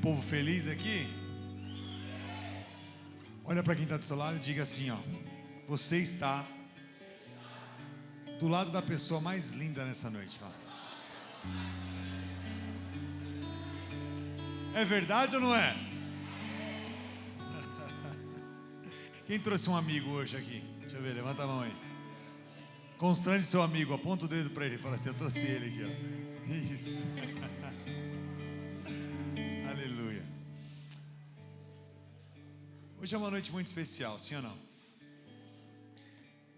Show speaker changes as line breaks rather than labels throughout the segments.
povo feliz aqui? Olha para quem está do seu lado e diga assim, ó: você está do lado da pessoa mais linda nessa noite. Fala. É verdade ou não é? Quem trouxe um amigo hoje aqui? Deixa eu ver, levanta a mão aí. Constrange seu amigo, aponta o dedo para ele e fala assim: eu trouxe ele aqui, ó. Isso. Aleluia. Hoje é uma noite muito especial, sim ou não?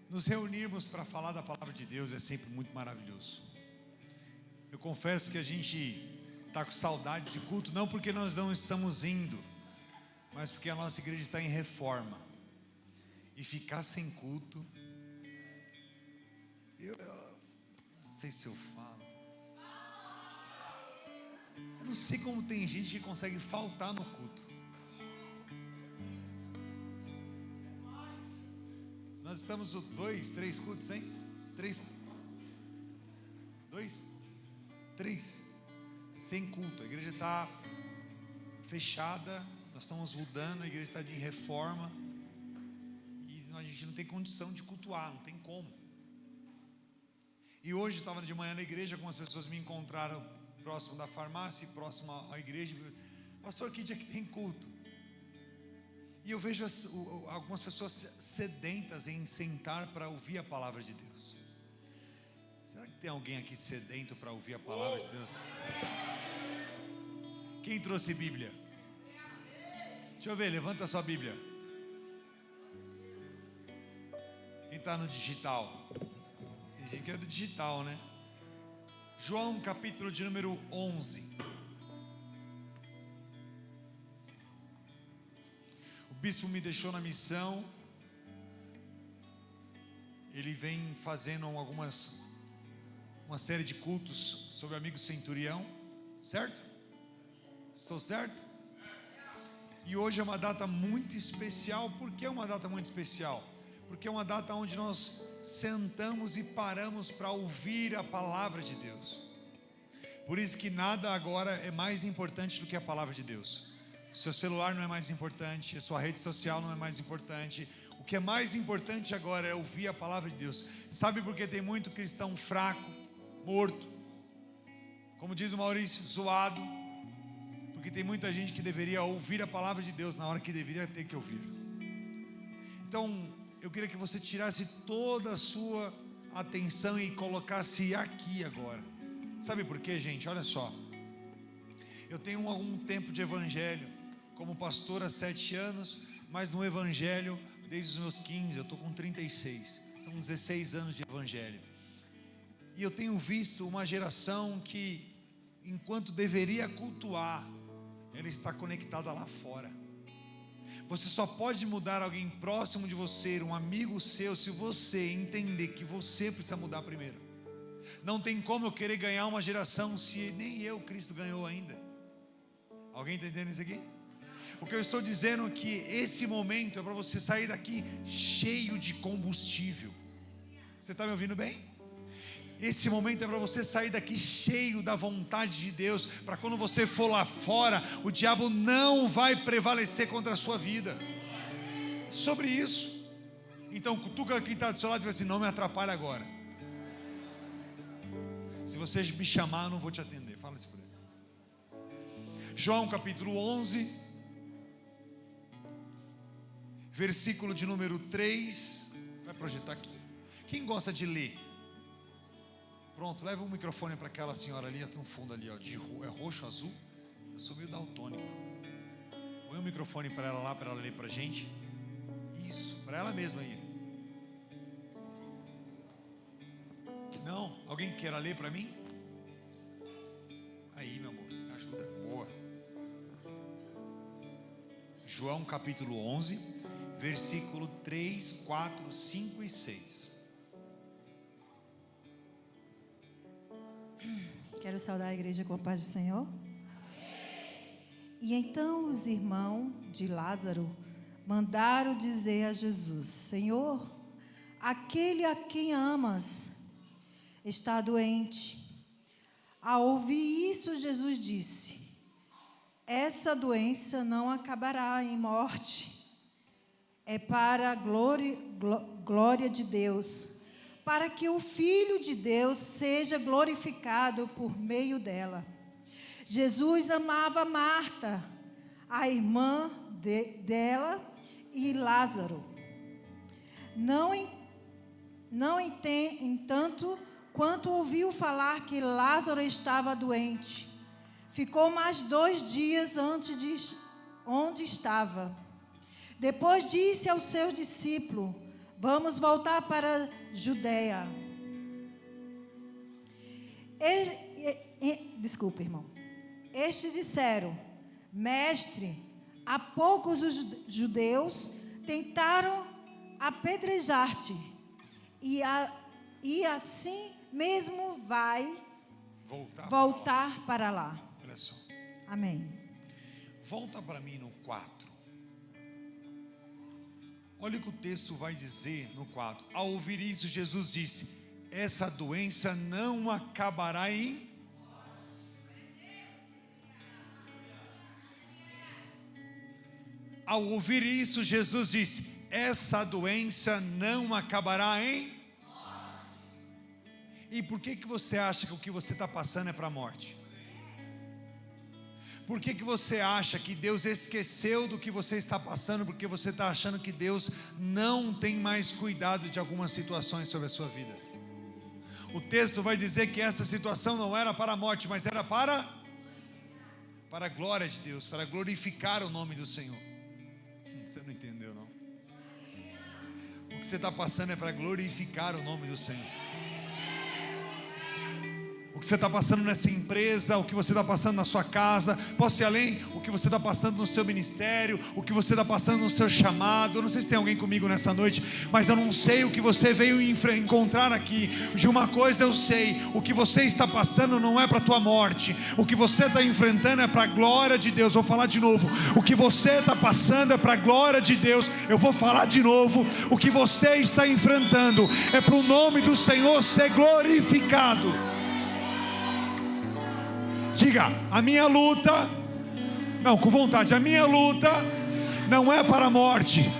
Nos reunirmos para falar da palavra de Deus é sempre muito maravilhoso. Eu confesso que a gente está com saudade de culto, não porque nós não estamos indo, mas porque a nossa igreja está em reforma. E ficar sem culto, eu não sei se eu falo. Eu não sei como tem gente que consegue faltar no culto. Nós estamos 2, 3 cultos, hein? 3, 2, 3, sem culto. A igreja está fechada, nós estamos mudando, a igreja está de reforma. A gente não tem condição de cultuar, não tem como. E hoje estava de manhã na igreja, algumas pessoas me encontraram próximo da farmácia, próximo à igreja. Pastor, que dia que tem culto? E eu vejo algumas pessoas sedentas em sentar para ouvir a palavra de Deus. Será que tem alguém aqui sedento para ouvir a palavra de Deus? Quem trouxe Bíblia? Deixa eu ver, levanta a sua Bíblia. Quem está no digital? Tem gente que é do digital, né? João capítulo de número 11. O bispo me deixou na missão. Ele vem fazendo uma série de cultos sobre o amigo centurião. Certo? Estou certo? E hoje é uma data muito especial. Por que é uma data muito especial? Porque é uma data onde nós sentamos e paramos para ouvir a palavra de Deus. Por isso que nada agora é mais importante do que a palavra de Deus. O seu celular não é mais importante, a sua rede social não é mais importante. O que é mais importante agora é ouvir a palavra de Deus. Sabe por que tem muito cristão fraco, morto? Como diz o Maurício, zoado. Porque tem muita gente que deveria ouvir a palavra de Deus na hora que deveria ter que ouvir. Então, eu queria que você tirasse toda a sua atenção e colocasse aqui agora. Sabe por quê, gente? Olha só. Eu tenho algum tempo de evangelho, como pastor há 7 anos, mas no evangelho desde os meus 15, eu estou com 36. São 16 anos de evangelho. E eu tenho visto uma geração que, enquanto deveria cultuar, ela está conectada lá fora. Você só pode mudar alguém próximo de você, um amigo seu, se você entender que você precisa mudar primeiro. Não tem como eu querer ganhar uma geração se nem eu, Cristo, ganhou ainda. Alguém está entendendo isso aqui? O que eu estou dizendo é que esse momento é para você sair daqui cheio de combustível. Você está me ouvindo bem? Esse momento é para você sair daqui cheio da vontade de Deus, para quando você for lá fora, o diabo não vai prevalecer contra a sua vida. Sobre isso. Então cutuca quem está do seu lado e diz assim: não me atrapalhe agora. Se você me chamar, eu não vou te atender. Fala isso por ele. João capítulo 11, versículo de número 3. Vai projetar aqui. Quem gosta de ler? Pronto, leva o microfone para aquela senhora ali, tem um fundo ali, ó, é roxo, azul. Eu sou meio daltônico. Põe o microfone para ela lá, para ela ler para a gente. Isso, para ela mesma aí. Não, alguém queira ler para mim? Aí, meu amor, me ajuda. Boa. João capítulo 11, versículo 3, 4, 5 e 6.
Quero saudar a igreja com a paz do Senhor. E então os irmãos de Lázaro mandaram dizer a Jesus: Senhor, aquele a quem amas está doente. Ao ouvir isso, Jesus disse: essa doença não acabará em morte. É para a glória de Deus, para que o Filho de Deus seja glorificado por meio dela. Jesus amava Marta, a irmã dela, e Lázaro. Entanto, quando ouviu falar que Lázaro estava doente, ficou mais 2 dias antes de onde estava. Depois disse aos seus discípulos: vamos voltar para a Judeia. Desculpa, irmão. Estes disseram: mestre, há pouco os judeus tentaram apedrejar-te, e assim mesmo vai voltar para lá.
Olha só.
Amém.
Volta para mim no 4. Olha o que o texto vai dizer no 4. Ao ouvir isso, Jesus disse: essa doença não acabará em... Ao ouvir isso, Jesus disse: essa doença não acabará em... E por que você acha que o que você está passando é para a morte? Por que você acha que Deus esqueceu do que você está passando? Porque você está achando que Deus não tem mais cuidado de algumas situações sobre a sua vida. O texto vai dizer que essa situação não era para a morte, mas era para a glória de Deus, para glorificar o nome do Senhor. Você não entendeu, não? O que você está passando é para glorificar o nome do Senhor. O que você está passando nessa empresa, o que você está passando na sua casa, posso ir além? O que você está passando no seu ministério, o que você está passando no seu chamado. Eu não sei se tem alguém comigo nessa noite, mas eu não sei o que você veio encontrar aqui. De uma coisa eu sei: o que você está passando não é para a tua morte, o que você está enfrentando é para a glória de Deus. Vou falar de novo: o que você está passando é para a glória de Deus. Eu vou falar de novo: o que você está enfrentando é para o nome do Senhor ser glorificado. Diga: a minha luta, não, com vontade, a minha luta não é para a morte,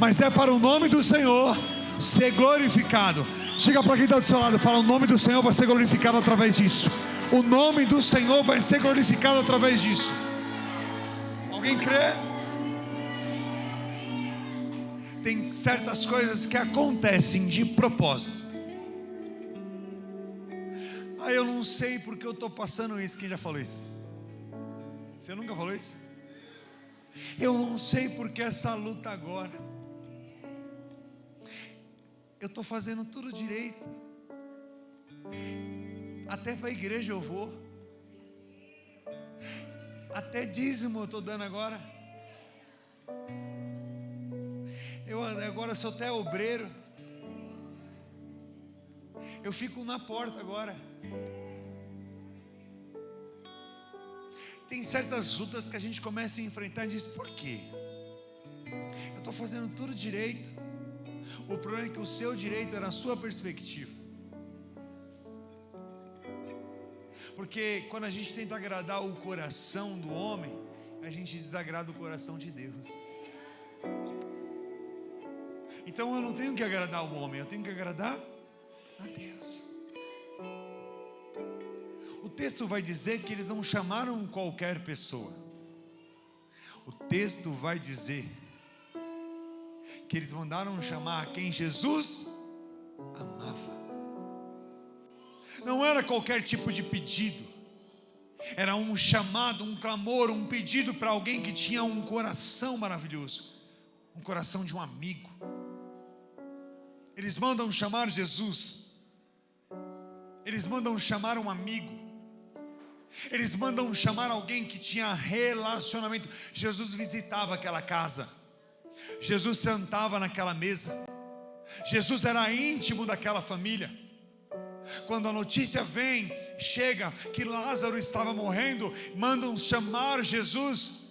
mas é para o nome do Senhor ser glorificado. Diga para quem está do seu lado, fala: o nome do Senhor vai ser glorificado através disso. O nome do Senhor vai ser glorificado através disso. Alguém crê? Tem certas coisas que acontecem de propósito. Eu não sei porque eu estou passando isso. Quem já falou isso? Você nunca falou isso? Eu não sei porque essa luta agora. Eu estou fazendo tudo direito. Até para a igreja eu vou. Até dízimo eu estou dando agora. Eu agora sou até obreiro. Eu fico na porta agora. Tem certas lutas que a gente começa a enfrentar e diz: por quê? Eu estou fazendo tudo direito. O problema é que o seu direito era a sua perspectiva. Porque quando a gente tenta agradar o coração do homem, a gente desagrada o coração de Deus. Então eu não tenho que agradar o homem, eu tenho que agradar a Deus. O texto vai dizer que eles não chamaram qualquer pessoa. O texto vai dizer que eles mandaram chamar quem Jesus amava. Não era qualquer tipo de pedido. Era um chamado, um clamor, um pedido para alguém que tinha um coração maravilhoso, um coração de um amigo. Eles mandam chamar Jesus. Eles mandam chamar um amigo. Eles mandam chamar alguém que tinha relacionamento. Jesus visitava aquela casa. Jesus sentava naquela mesa. Jesus era íntimo daquela família. Quando a notícia chega que Lázaro estava morrendo, mandam chamar Jesus.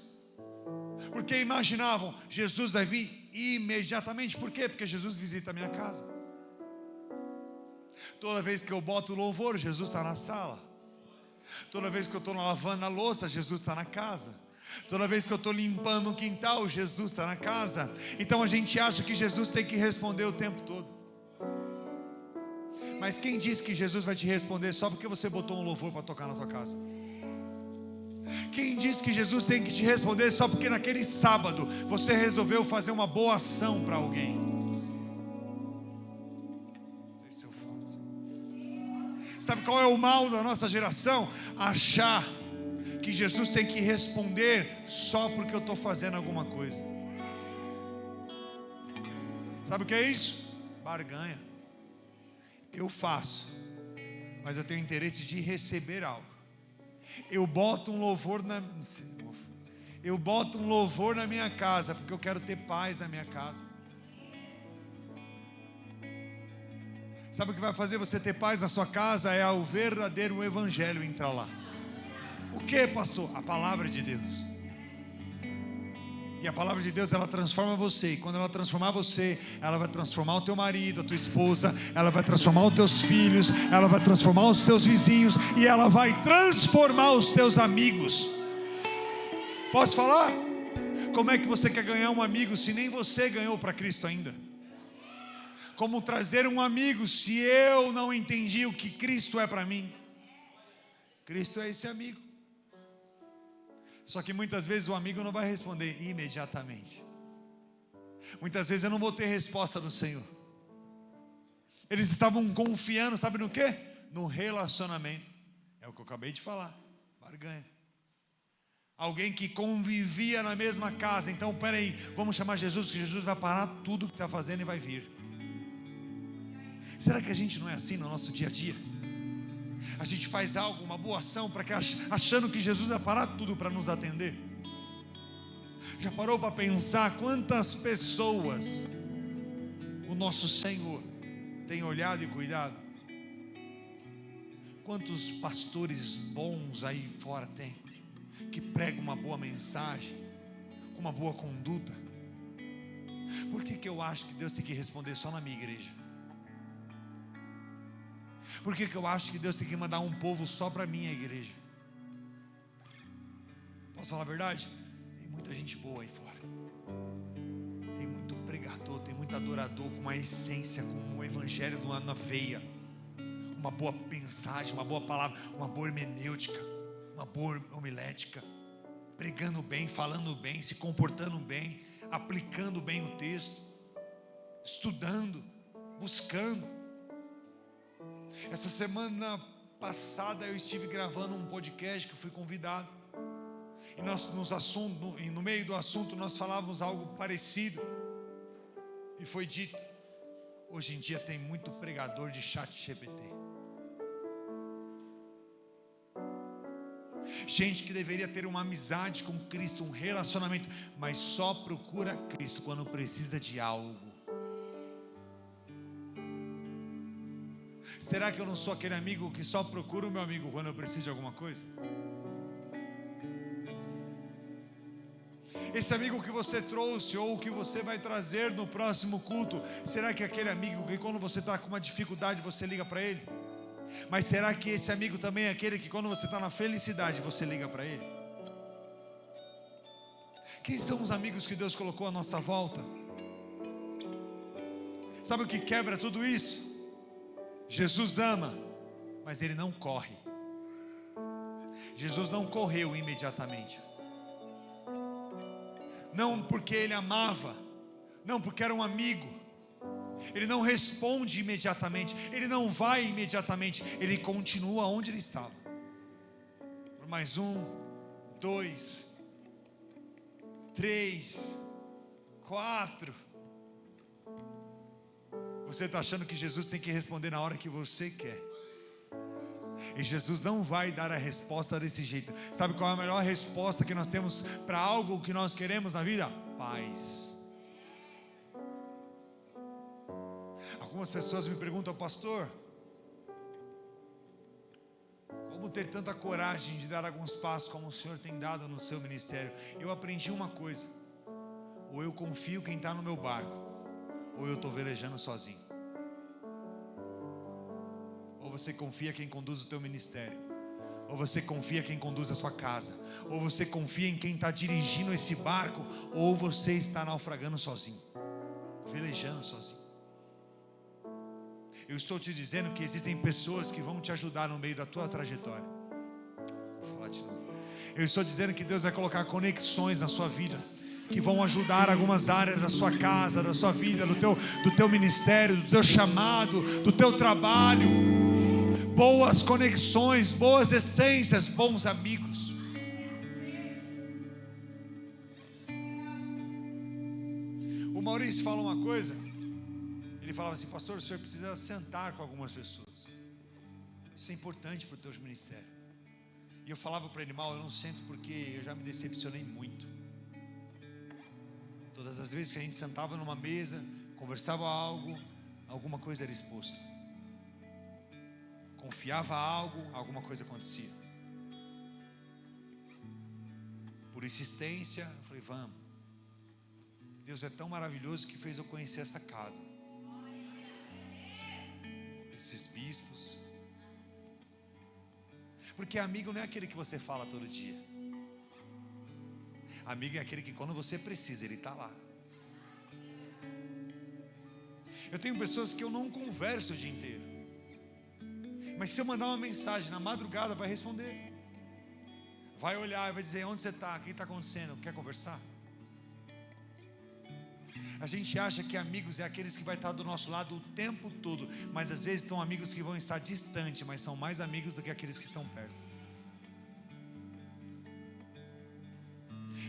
Porque imaginavam: Jesus vai vir imediatamente. Por quê? Porque Jesus visita a minha casa. Toda vez que eu boto louvor, Jesus está na sala. Toda vez que eu estou lavando a louça, Jesus está na casa. Toda vez que eu estou limpando o quintal, Jesus está na casa. Então a gente acha que Jesus tem que responder o tempo todo. Mas quem disse que Jesus vai te responder só porque você botou um louvor para tocar na tua casa? Quem disse que Jesus tem que te responder só porque naquele sábado você resolveu fazer uma boa ação para alguém? Não sei se eu faço. Sabe qual é o mal da nossa geração? Achar que Jesus tem que responder só porque eu estou fazendo alguma coisa. Sabe o que é isso? Barganha. Eu faço, mas eu tenho interesse de receber algo. Eu boto um louvor na minha casa porque eu quero ter paz na minha casa. Sabe o que vai fazer você ter paz na sua casa? É o verdadeiro evangelho entrar lá. O que, pastor? A palavra de Deus. E a palavra de Deus, ela transforma você. E quando ela transformar você, ela vai transformar o teu marido, a tua esposa. Ela vai transformar os teus filhos. Ela vai transformar os teus vizinhos. E ela vai transformar os teus amigos. Posso falar? Como é que você quer ganhar um amigo se nem você ganhou para Cristo ainda? Como trazer um amigo se eu não entendi o que Cristo é para mim? Cristo é esse amigo. Só que muitas vezes o amigo não vai responder imediatamente. Muitas vezes eu não vou ter resposta do Senhor. Eles estavam confiando, sabe no quê? No relacionamento. É o que eu acabei de falar. Barganha. Alguém que convivia na mesma casa. Então, peraí, vamos chamar Jesus, que Jesus vai parar tudo que está fazendo e vai vir. Será que a gente não é assim no nosso dia a dia? A gente faz algo, uma boa ação, achando que Jesus vai parar tudo para nos atender. Já parou para pensar quantas pessoas o nosso Senhor tem olhado e cuidado? Quantos pastores bons aí fora tem, que pregam uma boa mensagem, com uma boa conduta? Por que eu acho que Deus tem que responder só na minha igreja? Por que eu acho que Deus tem que mandar um povo só para a minha igreja? Posso falar a verdade? Tem muita gente boa aí fora. Tem muito pregador, tem muito adorador com uma essência, com o evangelho na veia. Uma boa mensagem, uma boa palavra, uma boa hermenêutica, uma boa homilética. Pregando bem, falando bem, se comportando bem, aplicando bem o texto. Estudando, buscando. Essa semana passada eu estive gravando um podcast que eu fui convidado. E no meio do assunto nós falávamos algo parecido. E foi dito: hoje em dia tem muito pregador de ChatGPT. Gente que deveria ter uma amizade com Cristo, um relacionamento, mas só procura Cristo quando precisa de algo. Será que eu não sou aquele amigo que só procura o meu amigo quando eu preciso de alguma coisa? Esse amigo que você trouxe ou que você vai trazer no próximo culto, será que é aquele amigo que quando você está com uma dificuldade você liga para ele? Mas será que esse amigo também é aquele que quando você está na felicidade você liga para ele? Quem são os amigos que Deus colocou à nossa volta? Sabe o que quebra tudo isso? Jesus ama, mas Ele não corre. Jesus não correu imediatamente. Não porque Ele amava, não porque era um amigo. Ele não responde imediatamente, Ele não vai imediatamente, Ele continua onde Ele estava. Por mais 1, 2, 3, 4. Você está achando que Jesus tem que responder na hora que você quer. E Jesus não vai dar a resposta desse jeito. Sabe qual é a melhor resposta que nós temos para algo que nós queremos na vida? Paz. Algumas pessoas me perguntam: pastor, como ter tanta coragem de dar alguns passos como o Senhor tem dado no seu ministério? Eu aprendi uma coisa: ou eu confio quem está no meu barco, ou eu estou velejando sozinho. Ou você confia quem conduz o teu ministério, Ou você confia em quem conduz a sua casa? Ou você confia em quem está dirigindo esse barco? Ou você está naufragando sozinho, velejando sozinho? Eu estou te dizendo que existem pessoas que vão te ajudar no meio da tua trajetória. Vou falar de novo. Eu estou dizendo que Deus vai colocar conexões na sua vida, que vão ajudar algumas áreas da sua casa, da sua vida, do teu ministério, do teu chamado, do teu trabalho. Boas conexões, boas essências, bons amigos. O Maurício fala uma coisa. Ele falava assim: pastor, o senhor precisa sentar com algumas pessoas. Isso é importante para os teus ministérios. E eu falava para ele: mal, eu não sento porque eu já me decepcionei muito. Todas as vezes que a gente sentava numa mesa, conversava algo, alguma coisa era exposta. Confiava algo, alguma coisa acontecia. Por insistência, eu falei: vamos. Deus é tão maravilhoso que fez eu conhecer essa casa, esses bispos. Porque amigo não é aquele que você fala todo dia. Amigo é aquele que quando você precisa, ele está lá. Eu tenho pessoas que eu não converso o dia inteiro, mas se eu mandar uma mensagem na madrugada, vai responder. Vai olhar e vai dizer: onde você está? O que está acontecendo? Quer conversar? A gente acha que amigos é aqueles que vai estar do nosso lado o tempo todo, mas às vezes são amigos que vão estar distante, mas são mais amigos do que aqueles que estão perto.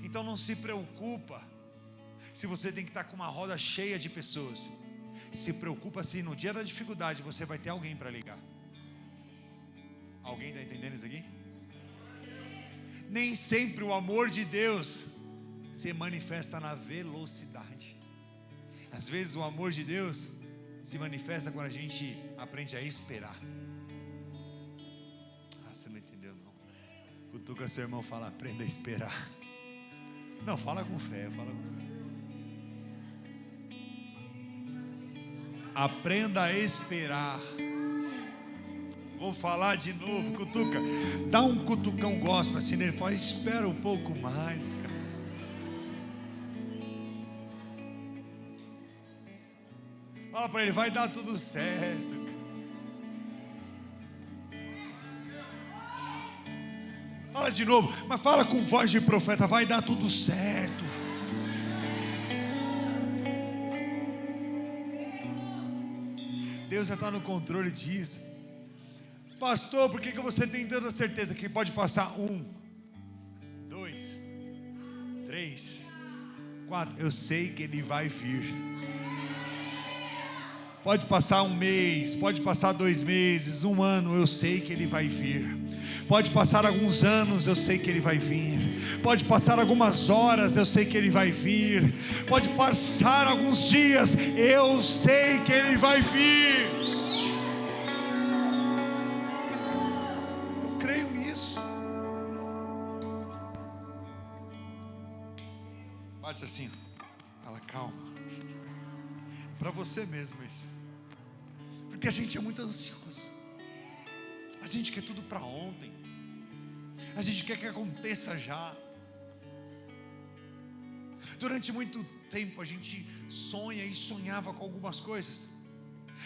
Então não se preocupa se você tem que estar com uma roda cheia de pessoas. Se preocupa se no dia da dificuldade você vai ter alguém para ligar. Alguém está entendendo isso aqui? Nem sempre o amor de Deus se manifesta na velocidade. Às vezes o amor de Deus se manifesta quando a gente aprende a esperar. Você não entendeu não? Cutuca seu irmão, fala: aprenda a esperar. Não, fala com fé, fala com fé. Aprenda a esperar. Vou falar de novo, cutuca. Dá um cutucão gospel assim nele, fala: espera um pouco mais, cara. Fala para ele: vai dar tudo certo. Fala de novo, mas fala com voz de profeta: vai dar tudo certo. Deus já está no controle disso. Pastor, por que você tem tanta certeza que pode passar 1, 2, 3, 4? Eu sei que Ele vai vir. Pode passar 1 mês, pode passar 2 meses, 1 ano, eu sei que Ele vai vir. Pode passar alguns anos, eu sei que Ele vai vir. Pode passar algumas horas, eu sei que Ele vai vir. Pode passar alguns dias, eu sei que Ele vai vir. Eu creio nisso. Bate assim, fala: calma. Para você mesmo isso. Porque a gente é muito ansioso. A gente quer tudo para ontem. A gente quer que aconteça já. Durante muito tempo a gente sonha e sonhava com algumas coisas,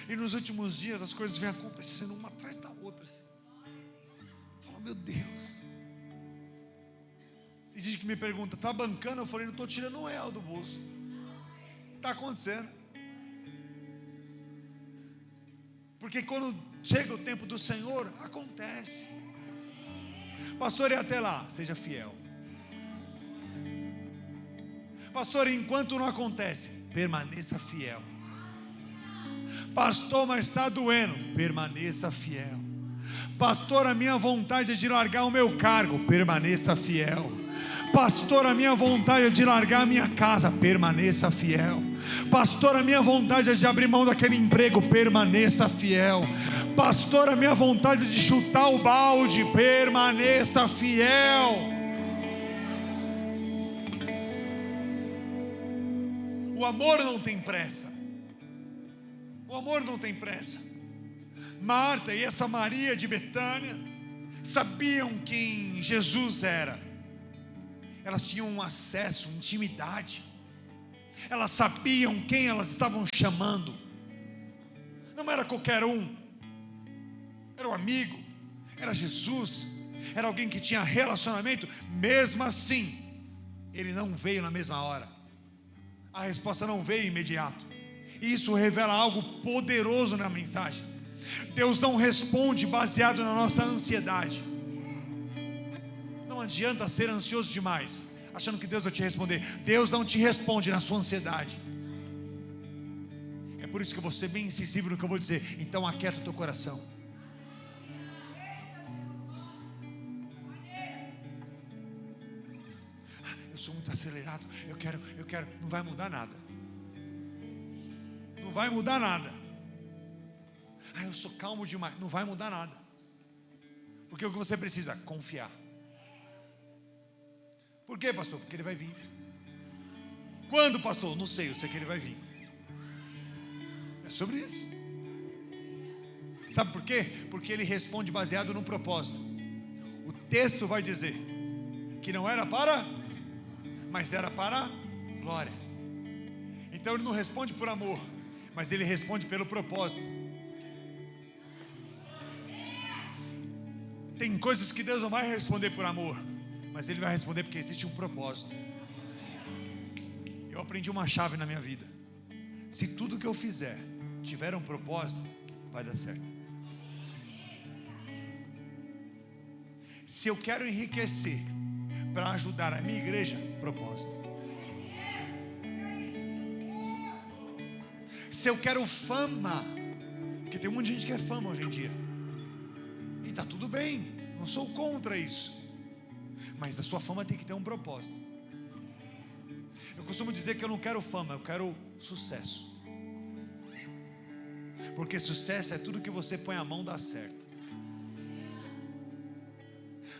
e nos últimos dias as coisas vêm acontecendo uma atrás da outra assim. Fala: meu Deus. Tem gente que me pergunta: tá bancando? Eu falei: não estou tirando um real do bolso. Está acontecendo. Porque quando chega o tempo do Senhor, acontece. Pastor, e até lá, seja fiel. Pastor, enquanto não acontece, permaneça fiel. Pastor, mas está doendo, permaneça fiel. Pastor, a minha vontade é de largar o meu cargo, permaneça fiel. Pastor, a minha vontade é de largar a minha casa, permaneça fiel. Pastor, a minha vontade é de abrir mão daquele emprego, permaneça fiel. Pastor, a minha vontade é de chutar o balde, permaneça fiel. O amor não tem pressa. O amor não tem pressa. Marta e essa Maria de Betânia sabiam quem Jesus era. Elas tinham um acesso, intimidade. Elas sabiam quem elas estavam chamando. Não era qualquer um. Era um amigo. Era Jesus. Era alguém que tinha relacionamento. Mesmo assim, ele não veio na mesma hora. A resposta não veio imediato. E isso revela algo poderoso na mensagem. Deus não responde baseado na nossa ansiedade. Não adianta ser ansioso demais, achando que Deus vai te responder. Deus não te responde na sua ansiedade. É por isso que eu vou ser bem incisivo no que eu vou dizer. Então aquieta o teu coração. Eu sou muito acelerado. Eu quero. Não vai mudar nada. Não vai mudar nada. Eu sou calmo demais. Não vai mudar nada. Porque o que você precisa? Confiar. Por quê, pastor? Porque ele vai vir. Quando, pastor? Não sei, eu sei que ele vai vir. É sobre isso. Sabe por quê? Porque ele responde baseado num propósito. O texto vai dizer que não era para, mas era para glória. Então ele não responde por amor, mas ele responde pelo propósito. Tem coisas que Deus não vai responder por amor, mas ele vai responder porque existe um propósito. Eu aprendi uma chave na minha vida: se tudo que eu fizer tiver um propósito, vai dar certo. Se eu quero enriquecer para ajudar a minha igreja, propósito. Se eu quero fama, porque tem um monte de gente que quer fama hoje em dia, e está tudo bem, não sou contra isso, mas a sua fama tem que ter um propósito. Eu costumo dizer que eu não quero fama, eu quero sucesso. Porque sucesso é tudo que você põe a mão dá certo.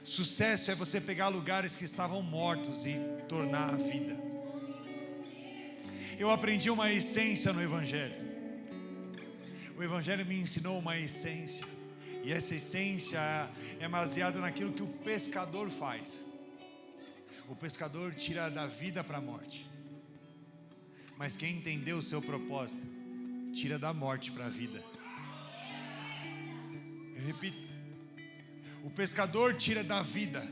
Sucesso é você pegar lugares que estavam mortos e tornar a vida. Eu aprendi uma essência no Evangelho. O Evangelho me ensinou uma essência. E essa essência é baseada naquilo que o pescador faz. O pescador tira da vida para a morte. Mas quem entendeu o seu propósito, tira da morte para a vida. Eu repito. O pescador tira da vida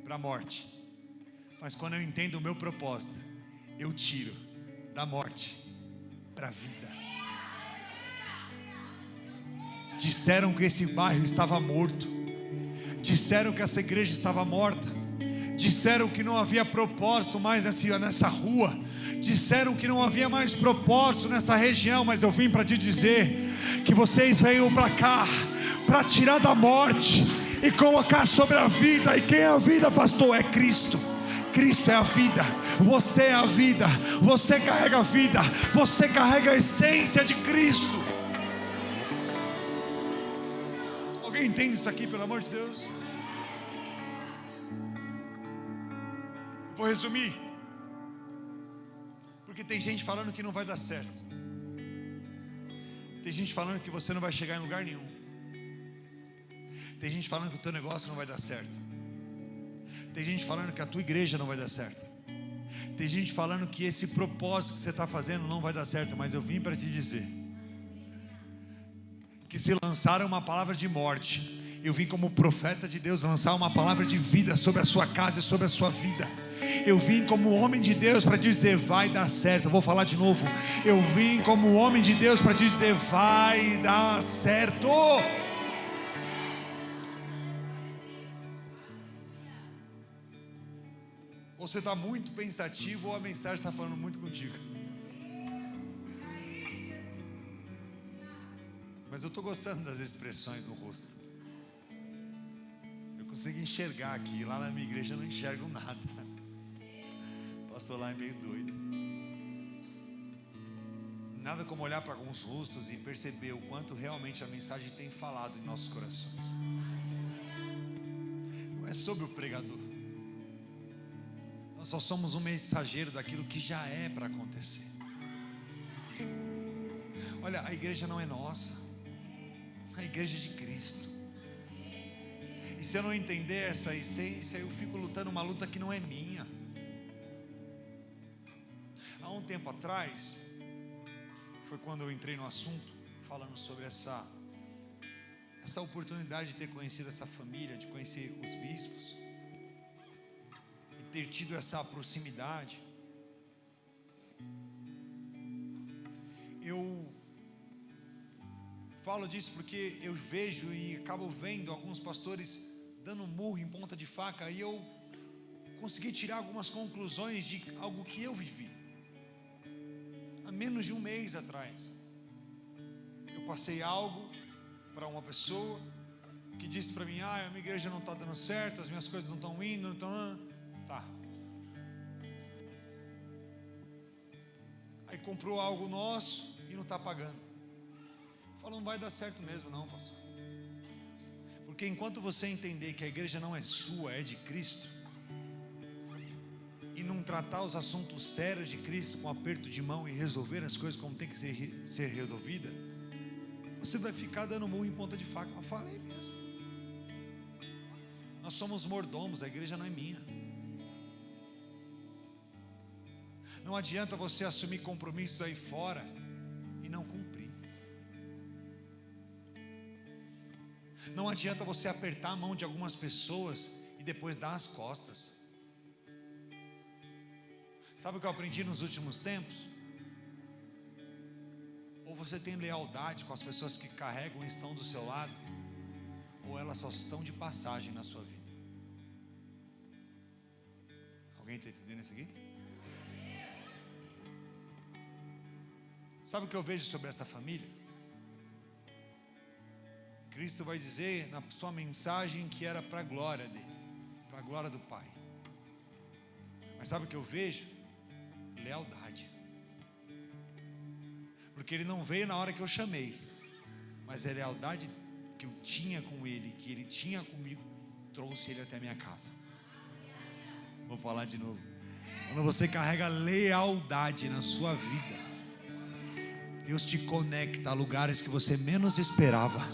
para a morte. Mas quando eu entendo o meu propósito, eu tiro da morte para a vida. Disseram que esse bairro estava morto. Disseram que essa igreja estava morta. Disseram que não havia propósito mais nessa rua. Disseram que não havia mais propósito nessa região. Mas eu vim para te dizer que vocês veio para cá para tirar da morte e colocar sobre a vida. E quem é a vida, pastor? É Cristo. Cristo é a vida. Você é a vida. Você carrega a vida. Você carrega a essência de Cristo. Alguém entende isso aqui, pelo amor de Deus? Vou resumir, porque tem gente falando que não vai dar certo. Tem gente falando que você não vai chegar em lugar nenhum. Tem gente falando que o teu negócio não vai dar certo. Tem gente falando que a tua igreja não vai dar certo. Tem gente falando que esse propósito que você está fazendo não vai dar certo. Mas eu vim para te dizer que se lançaram uma palavra de morte, eu vim como profeta de Deus lançar uma palavra de vida sobre a sua casa e sobre a sua vida. Eu vim como homem de Deus para te dizer, vai dar certo. Eu vou falar de novo. Eu vim como homem de Deus para te dizer, vai dar certo. Ou você está muito pensativo, ou a mensagem está falando muito contigo. Mas eu estou gostando das expressões no rosto. Eu consigo enxergar aqui. Lá na minha igreja eu não enxergo nada. O pastor lá é meio doido. Nada como olhar para alguns rostos e perceber o quanto realmente a mensagem tem falado em nossos corações. Não é sobre o pregador. Nós só somos um mensageiro daquilo que já é para acontecer. Olha, a igreja não é nossa. A igreja é de Cristo. E E se eu não entender essa essência, eu fico lutando uma luta que não é minha. Há um tempo atrás, foi quando eu entrei no assunto, falando sobre essa oportunidade de ter conhecido essa família, de conhecer os bispos, e ter tido essa proximidade. Eu falo disso porque eu vejo e acabo vendo alguns pastores dando murro em ponta de faca, e eu consegui tirar algumas conclusões de algo que eu vivi. Há menos de um mês atrás, eu passei algo para uma pessoa que disse para mim: a minha igreja não está dando certo, as minhas coisas não estão indo, então tá. Aí comprou algo nosso e não está pagando. Falou: não vai dar certo mesmo não, pastor. Porque enquanto você entender que a igreja não é sua, é de Cristo, e não tratar os assuntos sérios de Cristo com aperto de mão e resolver as coisas como tem que ser resolvida, você vai ficar dando murro em ponta de faca. Eu falei mesmo. Nós somos mordomos, a igreja não é minha. Não adianta você assumir compromissos aí fora e não cumprir. Não adianta você apertar a mão de algumas pessoas e depois dar as costas. Sabe o que eu aprendi nos últimos tempos? Ou você tem lealdade com as pessoas que carregam e estão do seu lado, ou elas só estão de passagem na sua vida. Alguém está entendendo isso aqui? Sabe o que eu vejo sobre essa família? Cristo vai dizer na sua mensagem que era para a glória dele, para a glória do Pai. Mas sabe o que eu vejo? Lealdade. Porque ele não veio na hora que eu chamei, mas a lealdade que eu tinha com ele, que ele tinha comigo, trouxe ele até a minha casa. Vou falar de novo. Quando você carrega lealdade na sua vida, Deus te conecta a lugares que você menos esperava.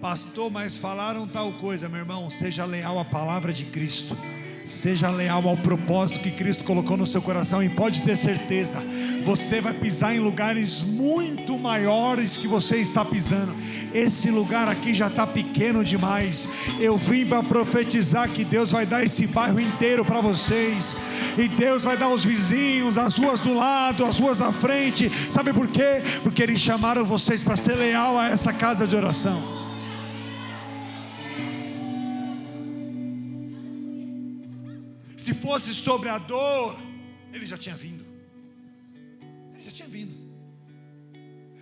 Pastor, mas falaram tal coisa. Meu irmão, seja leal à palavra de Cristo, seja leal ao propósito que Cristo colocou no seu coração, e pode ter certeza, você vai pisar em lugares muito maiores que você está pisando. Esse lugar aqui já está pequeno demais. Eu vim para profetizar que Deus vai dar esse bairro inteiro para vocês, e Deus vai dar os vizinhos, as ruas do lado, as ruas da frente. Sabe por quê? Porque eles chamaram vocês para ser leal a essa casa de oração. Se fosse sobre a dor, ele já tinha vindo. Ele já tinha vindo.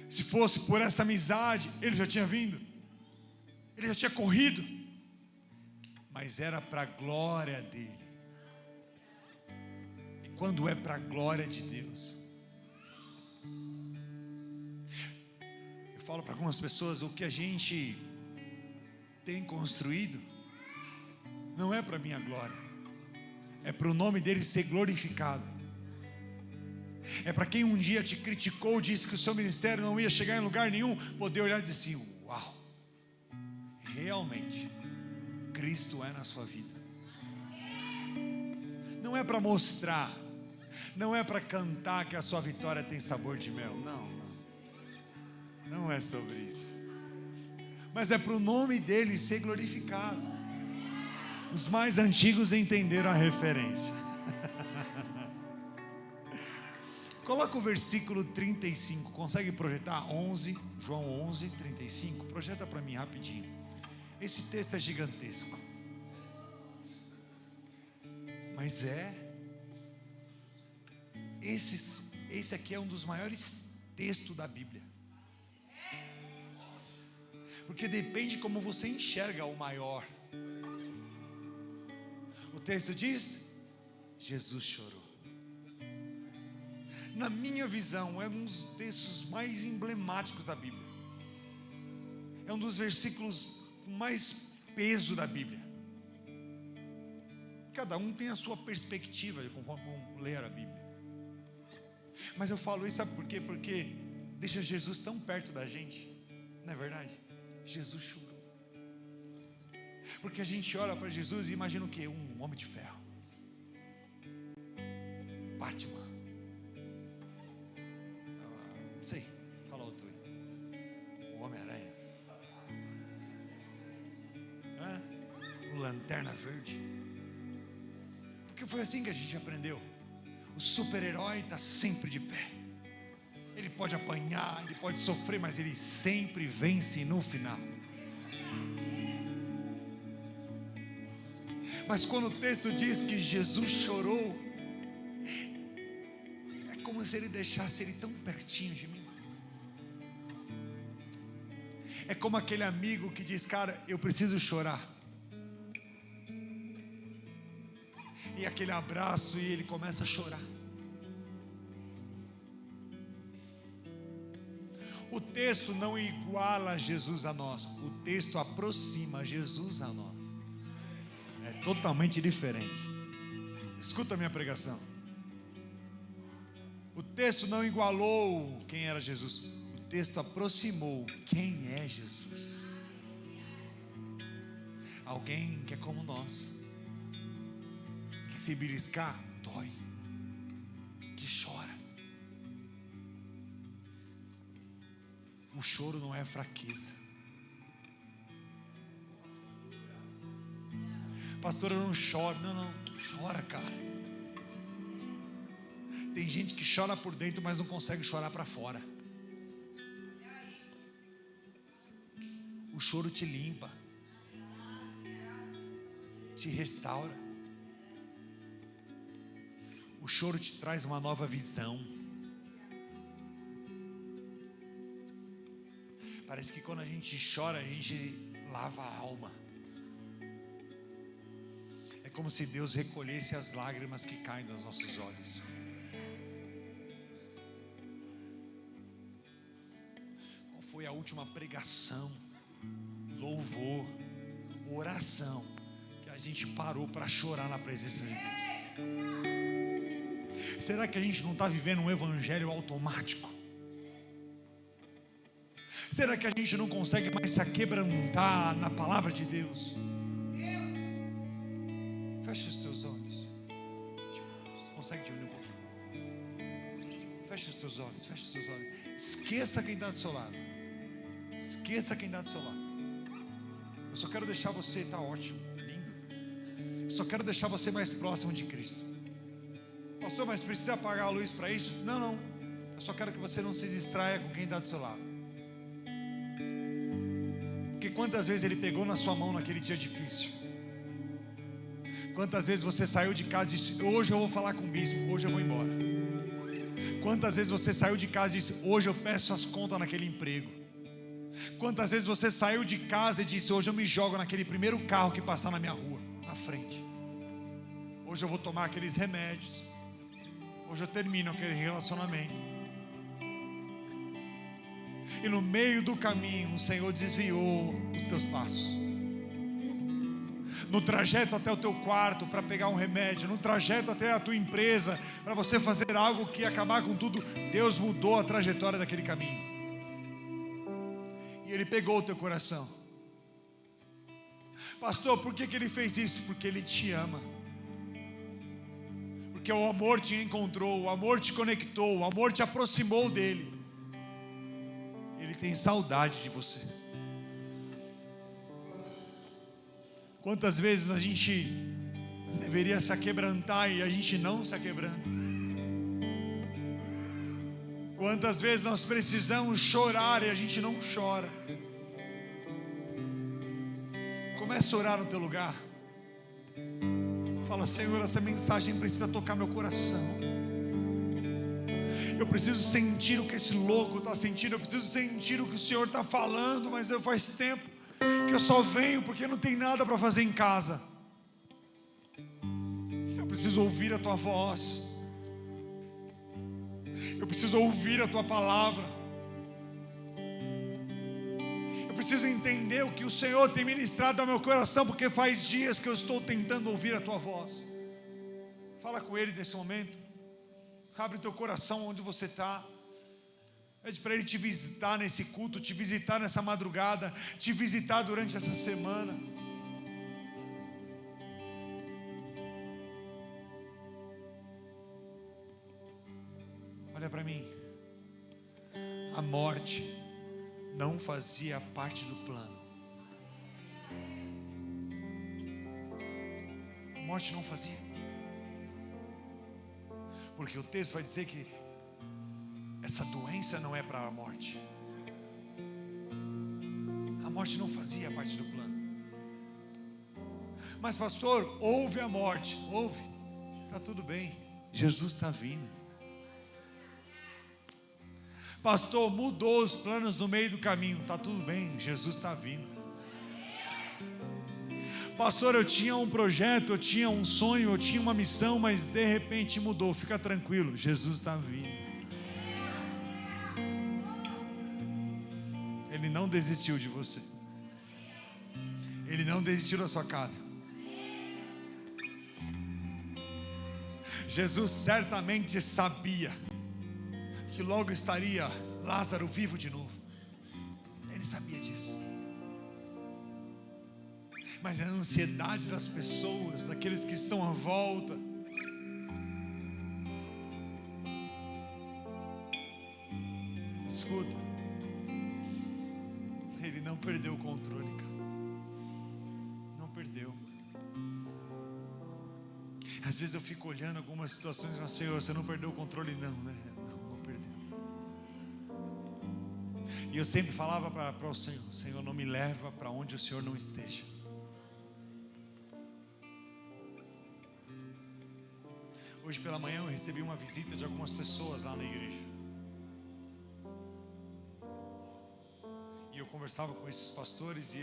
Se fosse por essa amizade, ele já tinha vindo. Ele já tinha corrido. Mas era para a glória dele. E quando é para a glória de Deus, eu falo para algumas pessoas: o que a gente tem construído não é para a minha glória, é para o nome dele ser glorificado. É para quem um dia te criticou, disse que o seu ministério não ia chegar em lugar nenhum, poder olhar e dizer assim: uau, realmente Cristo é na sua vida. Não é para mostrar, não é para cantar que a sua vitória tem sabor de mel. Não é sobre isso. Mas é para o nome dele ser glorificado. Os mais antigos entenderam a referência. Coloca o versículo 35. Consegue projetar? 11, João 11, 35. Projeta para mim rapidinho. Esse texto é gigantesco. Mas esse aqui é um dos maiores textos da Bíblia. Porque depende como você enxerga o maior. O texto diz: Jesus chorou. Na minha visão, é um dos textos mais emblemáticos da Bíblia. É um dos versículos com mais peso da Bíblia. Cada um tem a sua perspectiva de como ler a Bíblia. Mas eu falo isso, sabe por quê? Porque deixa Jesus tão perto da gente. Não é verdade? Jesus chorou. Porque a gente olha para Jesus e imagina o quê? Um homem de ferro, Batman, não sei, fala outro aí, o Homem-Aranha, o Lanterna Verde. Porque foi assim que a gente aprendeu. O super-herói está sempre de pé. Ele pode apanhar, ele pode sofrer, mas ele sempre vence no final. Mas quando o texto diz que Jesus chorou, é como se ele deixasse ele tão pertinho de mim. É como aquele amigo que diz: cara, eu preciso chorar. E aquele abraço, e ele começa a chorar. O texto não iguala Jesus a nós, o texto aproxima Jesus a nós. É totalmente diferente. Escuta a minha pregação. O texto não igualou quem era Jesus, o texto aproximou quem é Jesus. Alguém que é como nós, que se beliscar, dói, que chora. O choro não é fraqueza. Pastor, eu não choro. Não, chora, cara. Tem gente que chora por dentro, mas não consegue chorar para fora. O choro te limpa, te restaura. O choro te traz uma nova visão. Parece que quando a gente chora, a gente lava a alma. É como se Deus recolhesse as lágrimas que caem dos nossos olhos. Qual foi a última pregação, louvor, oração que a gente parou para chorar na presença de Deus? Será que a gente não está vivendo um evangelho automático? Será que a gente não consegue mais se aquebrantar na palavra de Deus? Feche os teus olhos. Você consegue diminuir um pouquinho? Feche os teus olhos, feche os teus olhos. Esqueça quem está do seu lado. Esqueça quem está do seu lado. Eu só quero deixar você, está ótimo, lindo. Eu só quero deixar você mais próximo de Cristo. Pastor, mas precisa apagar a luz para isso? Não. Eu só quero que você não se distraia com quem está do seu lado. Porque quantas vezes Ele pegou na sua mão naquele dia difícil? Quantas vezes você saiu de casa e disse: hoje eu vou falar com o bispo, hoje eu vou embora. Quantas vezes você saiu de casa e disse: hoje eu peço as contas naquele emprego. Quantas vezes você saiu de casa e disse: hoje eu me jogo naquele primeiro carro que passar na minha rua, na frente. Hoje eu vou tomar aqueles remédios. Hoje eu termino aquele relacionamento. E no meio do caminho o Senhor desviou os teus passos. No trajeto até o teu quarto para pegar um remédio, no trajeto até a tua empresa para você fazer algo que ia acabar com tudo, Deus mudou a trajetória daquele caminho. E Ele pegou o teu coração. Pastor, por que Ele fez isso? Porque Ele te ama. Porque o amor te encontrou, o amor te conectou, o amor te aproximou dEle. Ele tem saudade de você. Quantas vezes a gente deveria se aquebrantar e a gente não se aquebranta? Quantas vezes nós precisamos chorar e a gente não chora? Comece a orar no teu lugar. Fala: Senhor, essa mensagem precisa tocar meu coração. Eu preciso sentir o que esse louco está sentindo. Eu preciso sentir o que o Senhor está falando. Mas faz tempo que eu só venho porque não tem nada para fazer em casa. Eu preciso ouvir a tua voz. Eu preciso ouvir a tua palavra. Eu preciso entender o que o Senhor tem ministrado ao meu coração, porque faz dias que eu estou tentando ouvir a tua voz. Fala com Ele nesse momento. Abre teu coração onde você está. Pede para Ele te visitar nesse culto, te visitar nessa madrugada, te visitar durante essa semana. Olha para mim. A morte não fazia parte do plano. A morte não fazia. Porque o texto vai dizer que essa doença não é para a morte. A morte não fazia parte do plano. Mas pastor, houve a morte. Houve. Está tudo bem. Jesus está vindo. Pastor, mudou os planos no meio do caminho. Está tudo bem. Jesus está vindo. Pastor, eu tinha um projeto, eu tinha um sonho, eu tinha uma missão, mas de repente mudou. Fica tranquilo. Jesus está vindo. Ele não desistiu de você. Ele não desistiu da sua casa. Jesus certamente sabia que logo estaria Lázaro vivo de novo. Ele sabia disso. Mas a ansiedade das pessoas, daqueles que estão à volta, escuta, ele não perdeu o controle, cara. Não perdeu. Às vezes eu fico olhando algumas situações e falo, Senhor, você não perdeu o controle? Não, né? Não perdeu. E eu sempre falava para o Senhor, Senhor, não me leva para onde o Senhor não esteja. Hoje pela manhã eu recebi uma visita de algumas pessoas lá na igreja. E eu conversava com esses pastores e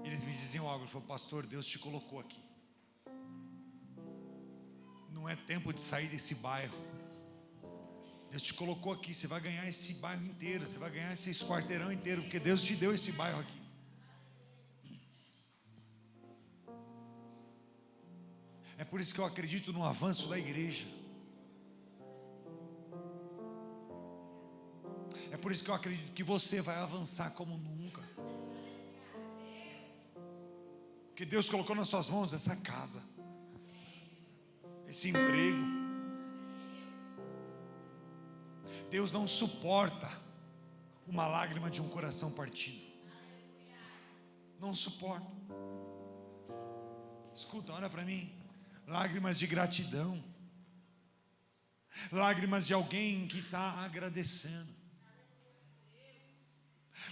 eles me diziam algo. Ele falou, pastor, Deus te colocou aqui. Não é tempo de sair desse bairro. Deus te colocou aqui. Você vai ganhar esse bairro inteiro. Você vai ganhar esse quarteirão inteiro. Porque Deus te deu esse bairro aqui. É por isso que eu acredito no avanço da igreja. É por isso que eu acredito que você vai avançar como nunca. Porque Deus colocou nas suas mãos essa casa, esse emprego. Deus não suporta uma lágrima de um coração partido. Não suporta. Escuta, olha para mim. Lágrimas de gratidão. Lágrimas de alguém que está agradecendo.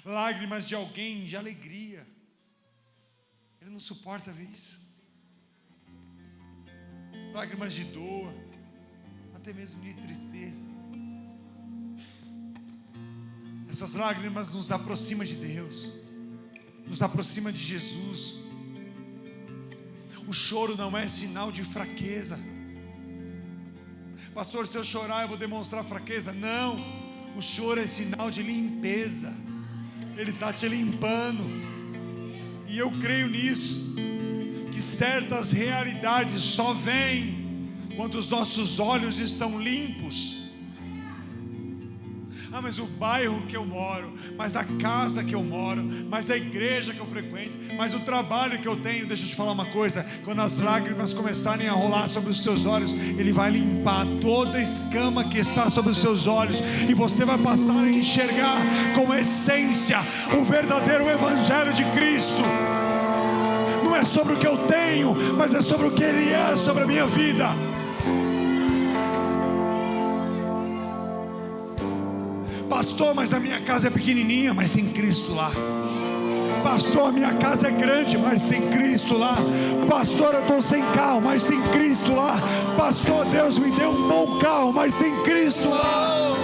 Lágrimas de alguém de alegria. Ele não suporta ver isso. Lágrimas de dor, até mesmo de tristeza. Essas lágrimas nos aproximam de Deus, nos aproxima de Jesus. O choro não é sinal de fraqueza. Pastor, se eu chorar eu vou demonstrar fraqueza. Não, o choro é sinal de limpeza. Ele está te limpando. E eu creio nisso, que certas realidades só vêm quando os nossos olhos estão limpos. Ah, mas o bairro que eu moro, mas a casa que eu moro, mas a igreja que eu frequento, mas o trabalho que eu tenho. Deixa eu te falar uma coisa. Quando as lágrimas começarem a rolar sobre os seus olhos, Ele vai limpar toda a escama que está sobre os seus olhos, e você vai passar a enxergar com essência o verdadeiro evangelho de Cristo. Não é sobre o que eu tenho, mas é sobre o que Ele é sobre a minha vida. Pastor, mas a minha casa é pequenininha, mas tem Cristo lá. Pastor, a minha casa é grande, mas tem Cristo lá. Pastor, eu estou sem carro, mas tem Cristo lá. Pastor, Deus me deu um bom carro, mas tem Cristo lá.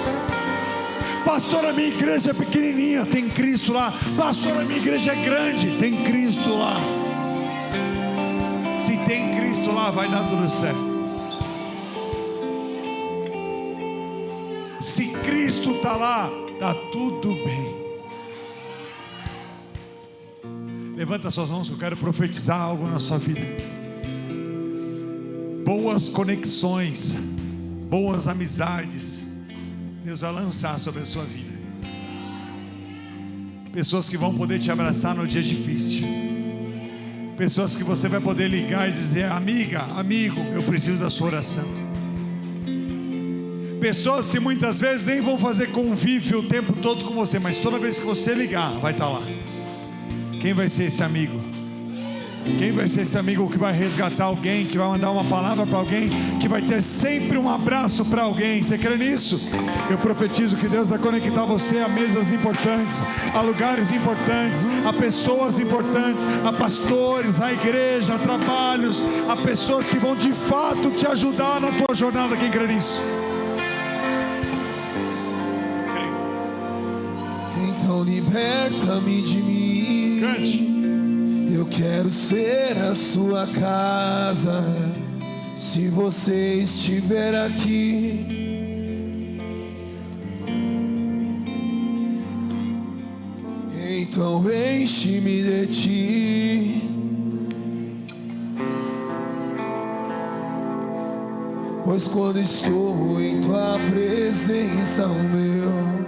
Pastor, a minha igreja é pequenininha, tem Cristo lá. Pastor, a minha igreja é grande, tem Cristo lá. Se tem Cristo lá, vai dar tudo certo. Se Cristo está lá, está tudo bem. Levanta suas mãos que eu quero profetizar algo na sua vida. Boas conexões, boas amizades, Deus vai lançar sobre a sua vida. Pessoas que vão poder te abraçar no dia difícil. Pessoas que você vai poder ligar e dizer: amiga, amigo, eu preciso da sua oração. Pessoas que muitas vezes nem vão fazer convívio o tempo todo com você, mas toda vez que você ligar, vai estar lá. Quem vai ser esse amigo? Quem vai ser esse amigo que vai resgatar alguém, que vai mandar uma palavra para alguém, que vai ter sempre um abraço para alguém? Você crê nisso? Eu profetizo que Deus vai conectar você a mesas importantes, a lugares importantes, a pessoas importantes, a pastores, a igreja, a trabalhos, a pessoas que vão de fato te ajudar na tua jornada. Quem crê nisso? Eu creio.
Então liberta-me de mim.
Cante.
Eu quero ser a sua casa, se você estiver aqui. Então enche-me de ti. Pois quando estou em tua presença, o meu.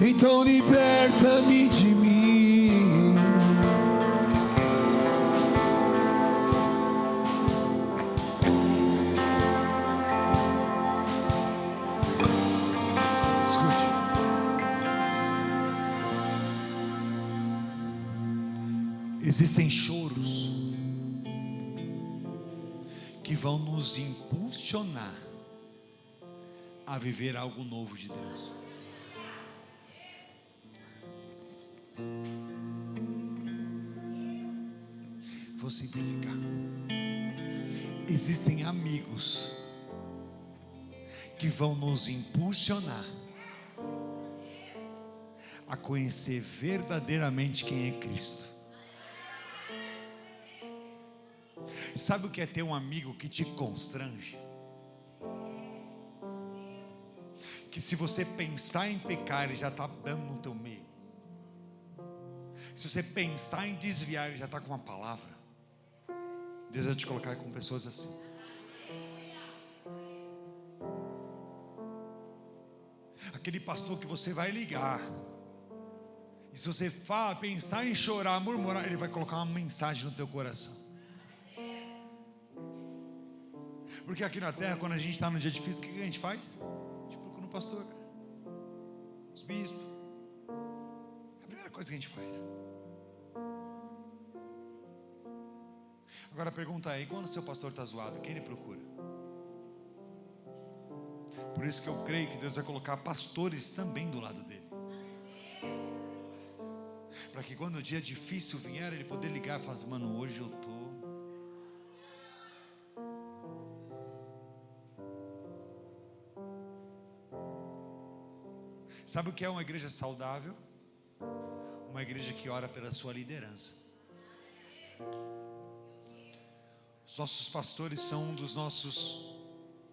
Então liberta-me de mim.
Escute. Existem choros que vão nos impulsionar a viver algo novo de Deus. Vou simplificar. Existem amigos que vão nos impulsionar a conhecer verdadeiramente quem é Cristo. Sabe o que é ter um amigo que te constrange? Que se você pensar em pecar, ele já está dando no teu meio. Se você pensar em desviar, ele já está com uma palavra. Deus vai te colocar com pessoas assim. Aquele pastor que você vai ligar, e se você pensar em chorar, murmurar, ele vai colocar uma mensagem no teu coração. Porque aqui na terra, quando a gente está no dia difícil, o que a gente faz? A gente procura um pastor, os bispos. É a primeira coisa que a gente faz. Agora a pergunta é: e quando o seu pastor está zoado, quem ele procura? Por isso que eu creio que Deus vai colocar pastores também do lado dele, para que quando o dia difícil vier, ele poder ligar e falar assim: mano, hoje eu estou. Sabe o que é uma igreja saudável? Uma igreja que ora pela sua liderança. Os nossos pastores são um dos nossos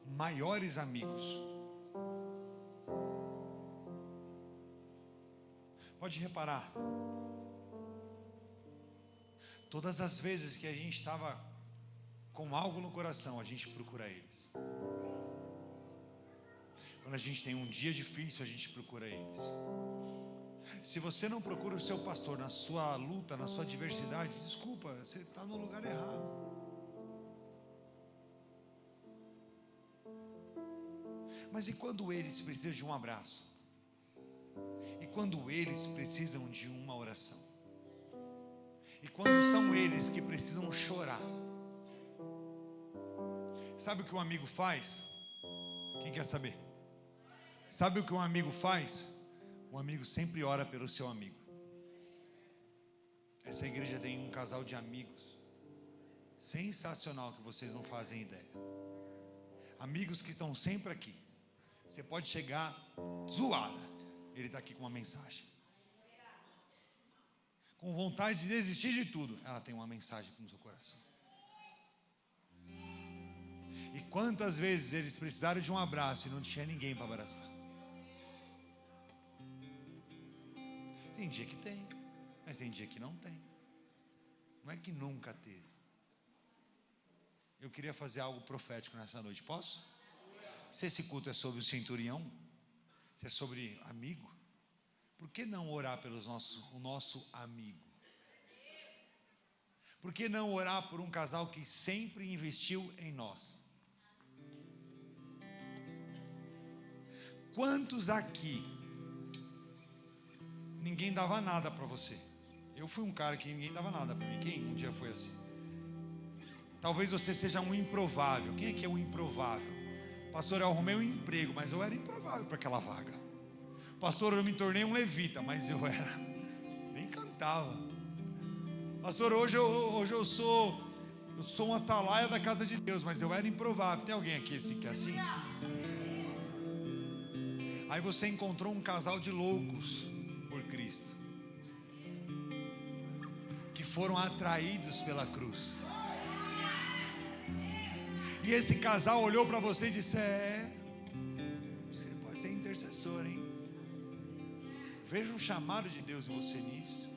maiores amigos. Pode reparar, todas as vezes que a gente estava com algo no coração, a gente procura eles. Quando a gente tem um dia difícil, a gente procura eles. Se você não procura o seu pastor na sua luta, na sua adversidade, desculpa, você está no lugar errado. Mas e quando eles precisam de um abraço? E quando eles precisam de uma oração? E quando são eles que precisam chorar? Sabe o que um amigo faz? Quem quer saber? Sabe o que um amigo faz? Um amigo sempre ora pelo seu amigo. Essa igreja tem um casal de amigos sensacional que vocês não fazem ideia. Amigos que estão sempre aqui. Você pode chegar zoada, ele está aqui com uma mensagem. Com vontade de desistir de tudo, ela tem uma mensagem no seu coração. E quantas vezes eles precisaram de um abraço e não tinha ninguém para abraçar? Tem dia que tem, mas tem dia que não tem. Não é que nunca teve. Eu queria fazer algo profético nessa noite, posso? Se esse culto é sobre o centurião, se é sobre amigo, por que não orar pelo o nosso amigo? Por que não orar por um casal que sempre investiu em nós? Quantos aqui ninguém dava nada para você? Eu fui um cara que ninguém dava nada para mim. Quem um dia foi assim? Talvez você seja um improvável. Quem é que é um improvável? Pastor, eu arrumei um emprego, mas eu era improvável para aquela vaga. Pastor, eu me tornei um levita, mas eu nem cantava. Pastor, hoje eu sou um atalaia da casa de Deus, mas eu era improvável. Tem alguém aqui assim, que é assim? Aí você encontrou um casal de loucos por Cristo, que foram atraídos pela cruz. E esse casal olhou para você e disse: você pode ser intercessor, hein? Veja um chamado de Deus em você nisso.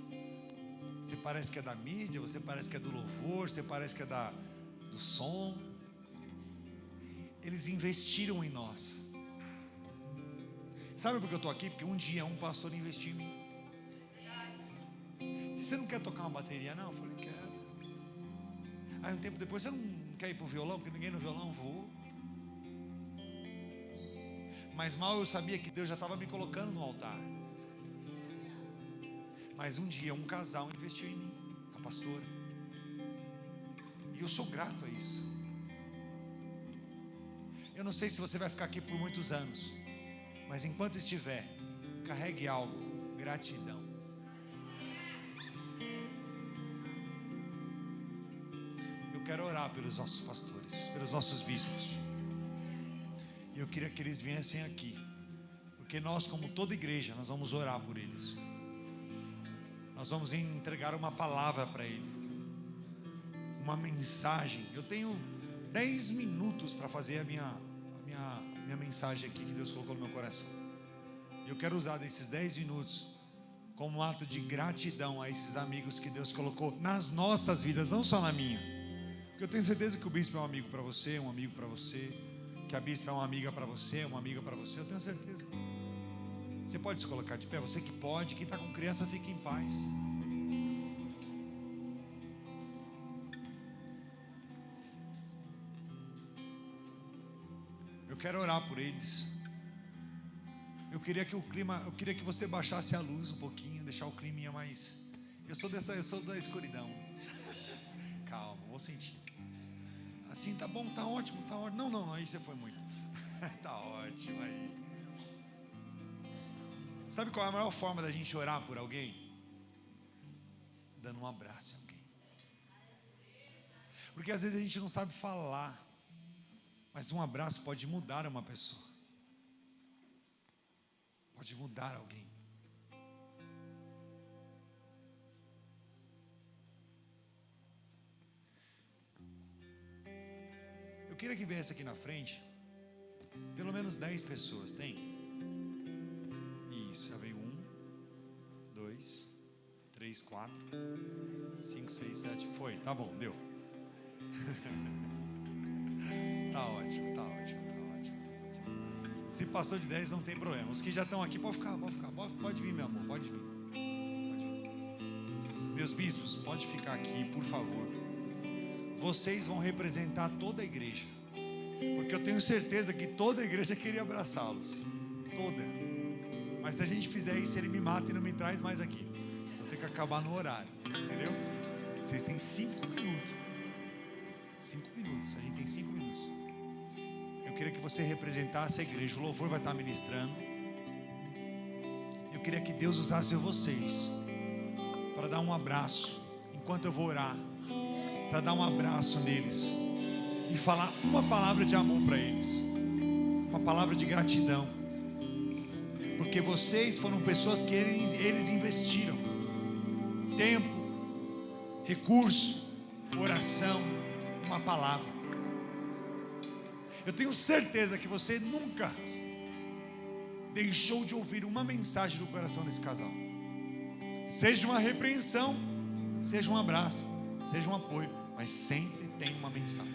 Você parece que é da mídia, você parece que é do louvor, você parece que é do som. Eles investiram em nós. Sabe por que eu estou aqui? Porque um dia um pastor investiu em mim. Você não quer tocar uma bateria? Não, eu falei, quero. Aí um tempo depois, você não quer ir para o violão? Porque ninguém no violão, vou. Mas mal eu sabia que Deus já estava me colocando no altar. Mas um dia um casal investiu em mim, a pastora. E eu sou grato a isso. Eu não sei se você vai ficar aqui por muitos anos, mas enquanto estiver, carregue algo: gratidão. Eu quero orar pelos nossos pastores, pelos nossos bispos. E eu queria que eles viessem aqui, porque nós, como toda igreja, nós vamos orar por eles. Nós vamos entregar uma palavra para ele, uma mensagem. Eu tenho 10 minutos para fazer a minha mensagem aqui que Deus colocou no meu coração. Eu quero usar desses 10 minutos como um ato de gratidão a esses amigos que Deus colocou nas nossas vidas, não só na minha. Porque eu tenho certeza que o bispo é um amigo para você, um amigo para você, que a bispa é uma amiga para você, uma amiga para você. Eu tenho certeza. Você pode se colocar de pé, você que pode. Quem está com criança, fique em paz. Eu quero orar por eles. Eu queria que você baixasse a luz um pouquinho, deixar o clima mais. Eu sou da escuridão. Calma, vou sentir. Assim, tá bom, tá ótimo, tá ótimo. Não, aí você foi muito. Tá ótimo aí. Sabe qual é a maior forma da gente orar por alguém? Dando um abraço em alguém. Porque às vezes a gente não sabe falar, mas um abraço pode mudar uma pessoa. Pode mudar alguém. Eu queria que viesse aqui na frente pelo menos 10 pessoas, tem? Isso, já veio 1, 2, 3, 4, 5, 6, 7, foi, tá bom, deu. Tá ótimo. Se passou de 10 não tem problema. Os que já estão aqui, pode vir, meu amor, pode vir. Meus bispos, pode ficar aqui, por favor. Vocês vão representar toda a igreja, porque eu tenho certeza que toda a igreja queria abraçá-los, toda. Mas se a gente fizer isso, ele me mata e não me traz mais aqui. Então tem que acabar no horário, entendeu? Vocês têm 5 minutos. 5 minutos, a gente tem 5 minutos. Eu queria que você representasse a igreja. O louvor vai estar ministrando. Eu queria que Deus usasse vocês para dar um abraço, enquanto eu vou orar, para dar um abraço neles e falar uma palavra de amor para eles, uma palavra de gratidão, porque vocês foram pessoas que eles investiram tempo, recurso, oração, uma palavra. Eu tenho certeza que você nunca deixou de ouvir uma mensagem do coração desse casal, seja uma repreensão, seja um abraço, seja um apoio, mas sempre tem uma mensagem.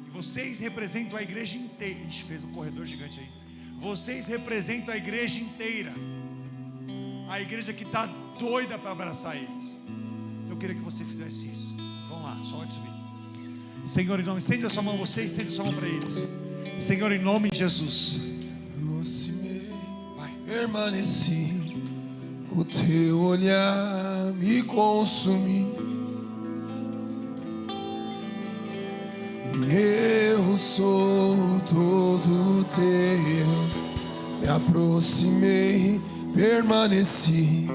E vocês representam a igreja inteira. Ixi, fez um corredor gigante aí. Vocês representam a igreja inteira, a igreja que está doida para abraçar eles. Então eu queria que você fizesse isso. Vamos lá, só pode subir. Senhor, em nome, estende a sua mão, você estende a sua mão para eles. Senhor, em nome de Jesus,
permaneci, o teu olhar me consumiu. Eu sou todo teu, me aproximei, permaneci,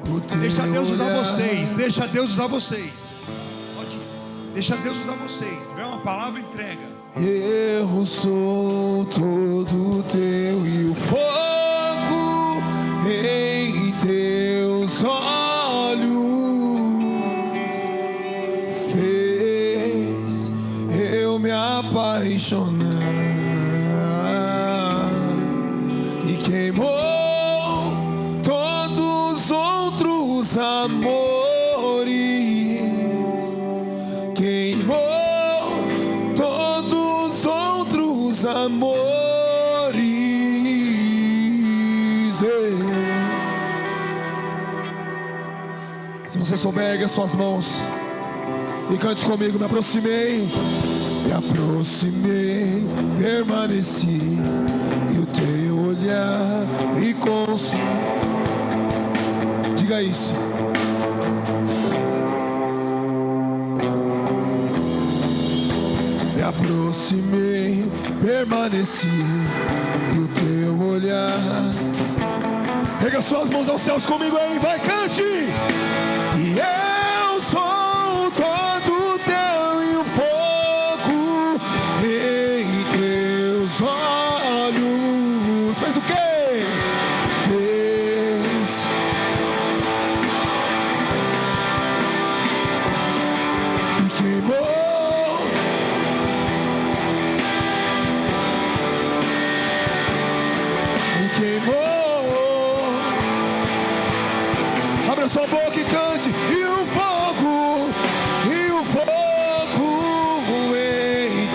o teu
Deixa Deus usar
olhar.
vocês, deixa Deus usar vocês. Pode ir. Deixa Deus usar vocês. Vem uma palavra, entrega.
Eu sou todo teu e o fogo em teus olhos fez eu me apaixonar e queimou todos os outros amores, queimou amores. Se você souber, ergue as suas mãos e cante comigo. Me aproximei, permaneci, e o teu olhar me consumiu. Diga isso. Me aproximei, permaneci, e o teu olhar. Pega suas mãos aos céus comigo aí, vai, cante! E eu sou todo teu e o fogo em teus olhos. Fez o quê? Fez. E queimou. Abra sua boca e cante. E o fogo em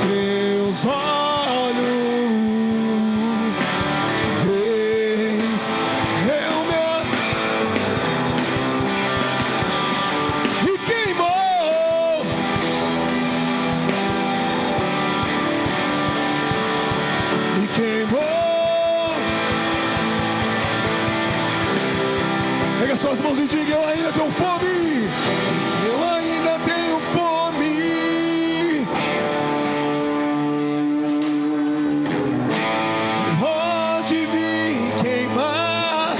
teus olhos fez eu me e queimou. E queimou. Pega suas mãos e diga: eu ainda tenho fome. Eu ainda tenho fome. Pode vir queimar.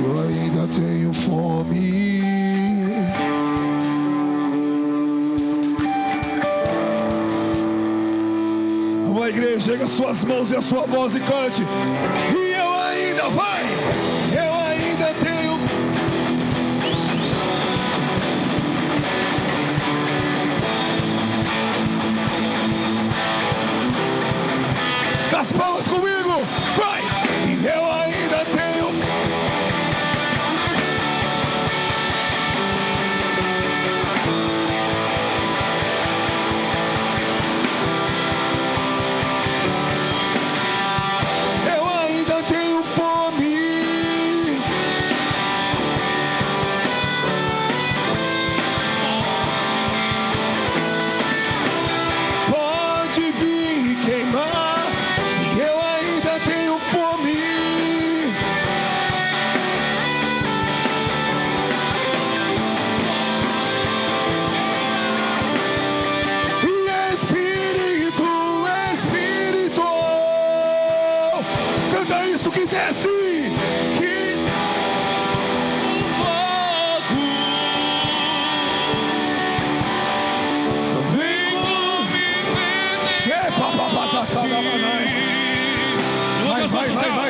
Eu ainda tenho fome. Vamos lá, igreja, erga suas mãos e a sua voz e cante. E eu ainda, vai, eu ainda tenho. Com as palmas comigo, vai. E eu ainda tenho. Eu ainda tenho fome. Pode vir queimar. E eu ainda tenho fome. E Espírito, Espírito, canta isso que desce, que o fogo vem comigo.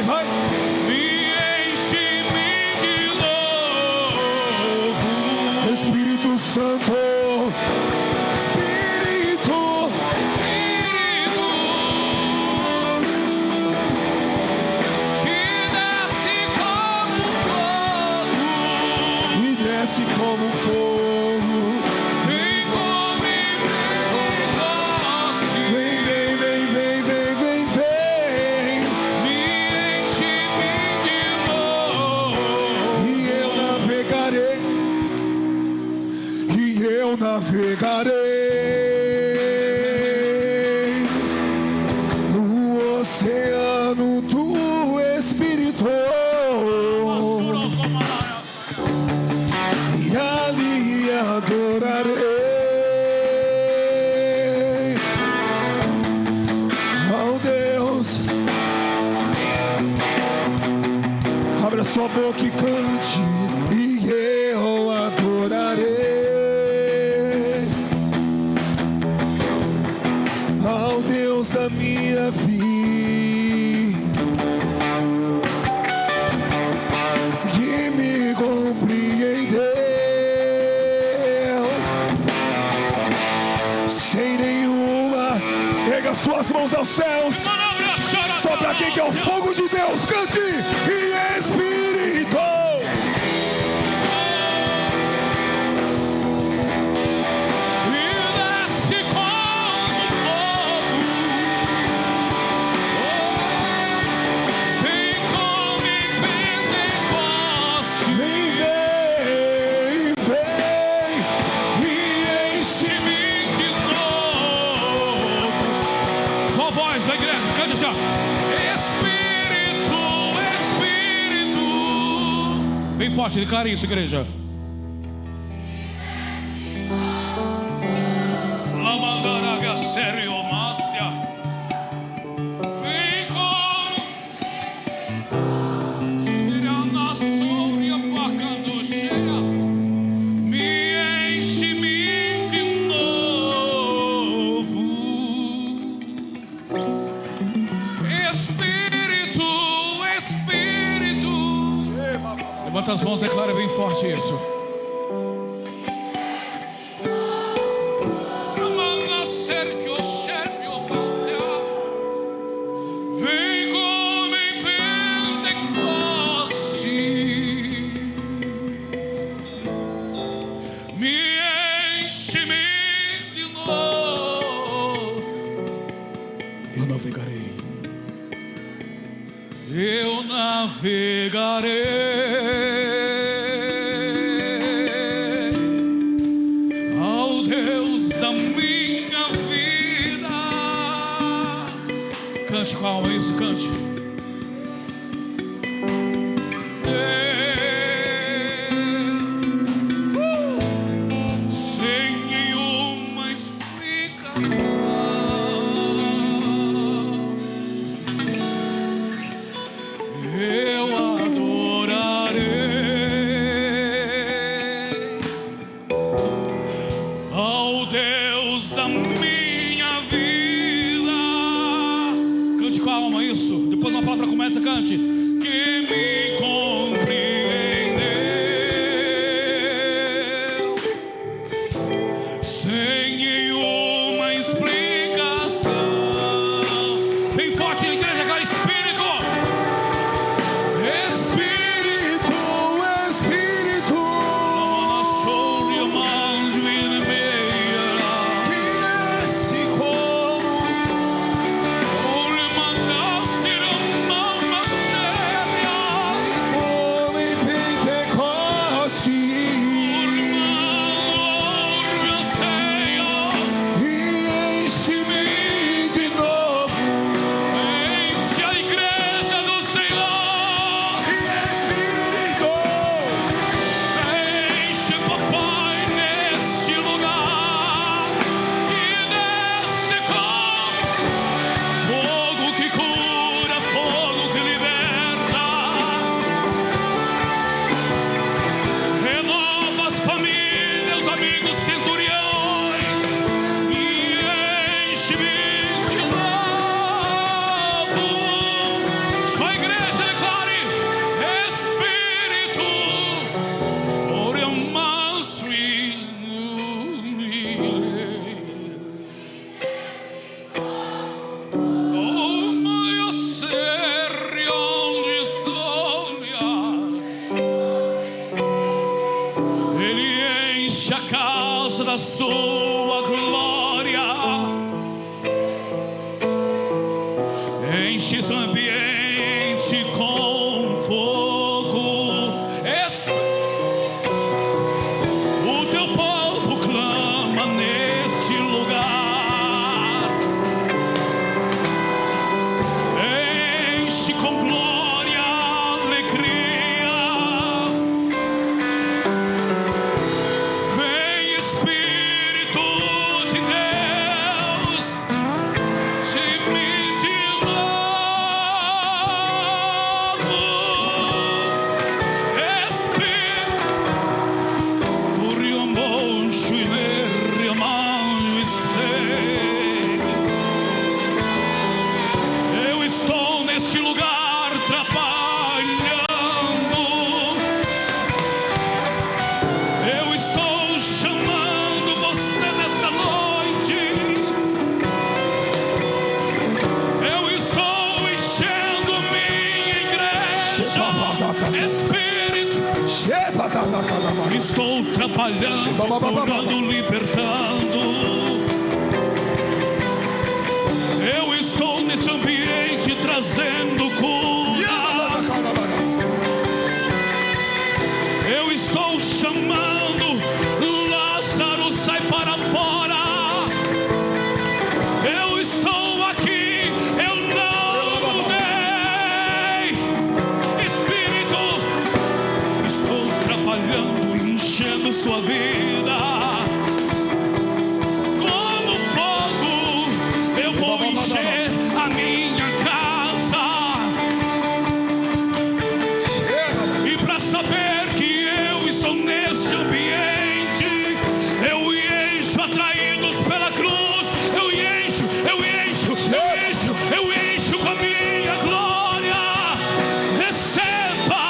Vai.
Me enche-me de novo.
Espírito Santo, Espírito,
Que desce como fogo.
e desce como fogo.
Vem comigo e tosse.
Vem.
Me enche-me de novo.
E eu navegarei no adorarei. Ao Deus, abre a sua boca e cante, e eu adorarei ao Deus da minha vida, que me compreendeu sem nenhuma. Erga suas mãos aos céus, sopra aqui que é o fogo de Deus. Cante em espírito.
Bem forte, declara isso, igreja. Lamandaraga sério, Márcia. Vem como Siderana Soria Pacando cheia. Me enche-me de novo. Espírito, Espírito. Levanta as mãos, declara bem forte isso. Vem como em Pentecoste, me enche-me de novo. Eu navegarei. Eu navegarei ao Deus da minha vida. Cante com a alma isso, cante. Sem nenhuma explicação. Eu adorarei ao Deus da minha vida. Cante com a alma isso. Depois uma palavra começa, cante. Que me compreendeu sem nenhuma explicação. Bem forte, igreja, aquela espírito. Da sua glória, enche seu ambiente com fogo. O teu povo clama neste lugar. Enche com glória, alegria. Vem Estou trabalhando, curando, libertando. Eu estou nesse ambiente trazendo cura. Eu estou chamando Lázaro, sai para fora. Eu estou aqui, eu não mudei. Espírito, estou trabalhando, enchendo sua vida. Como fogo, eu vou encher a minha casa. E para saber que eu estou nesse ambiente, eu encho, atraídos pela cruz. Eu encho, eu encho, eu encho, eu encho com a minha glória. Receba,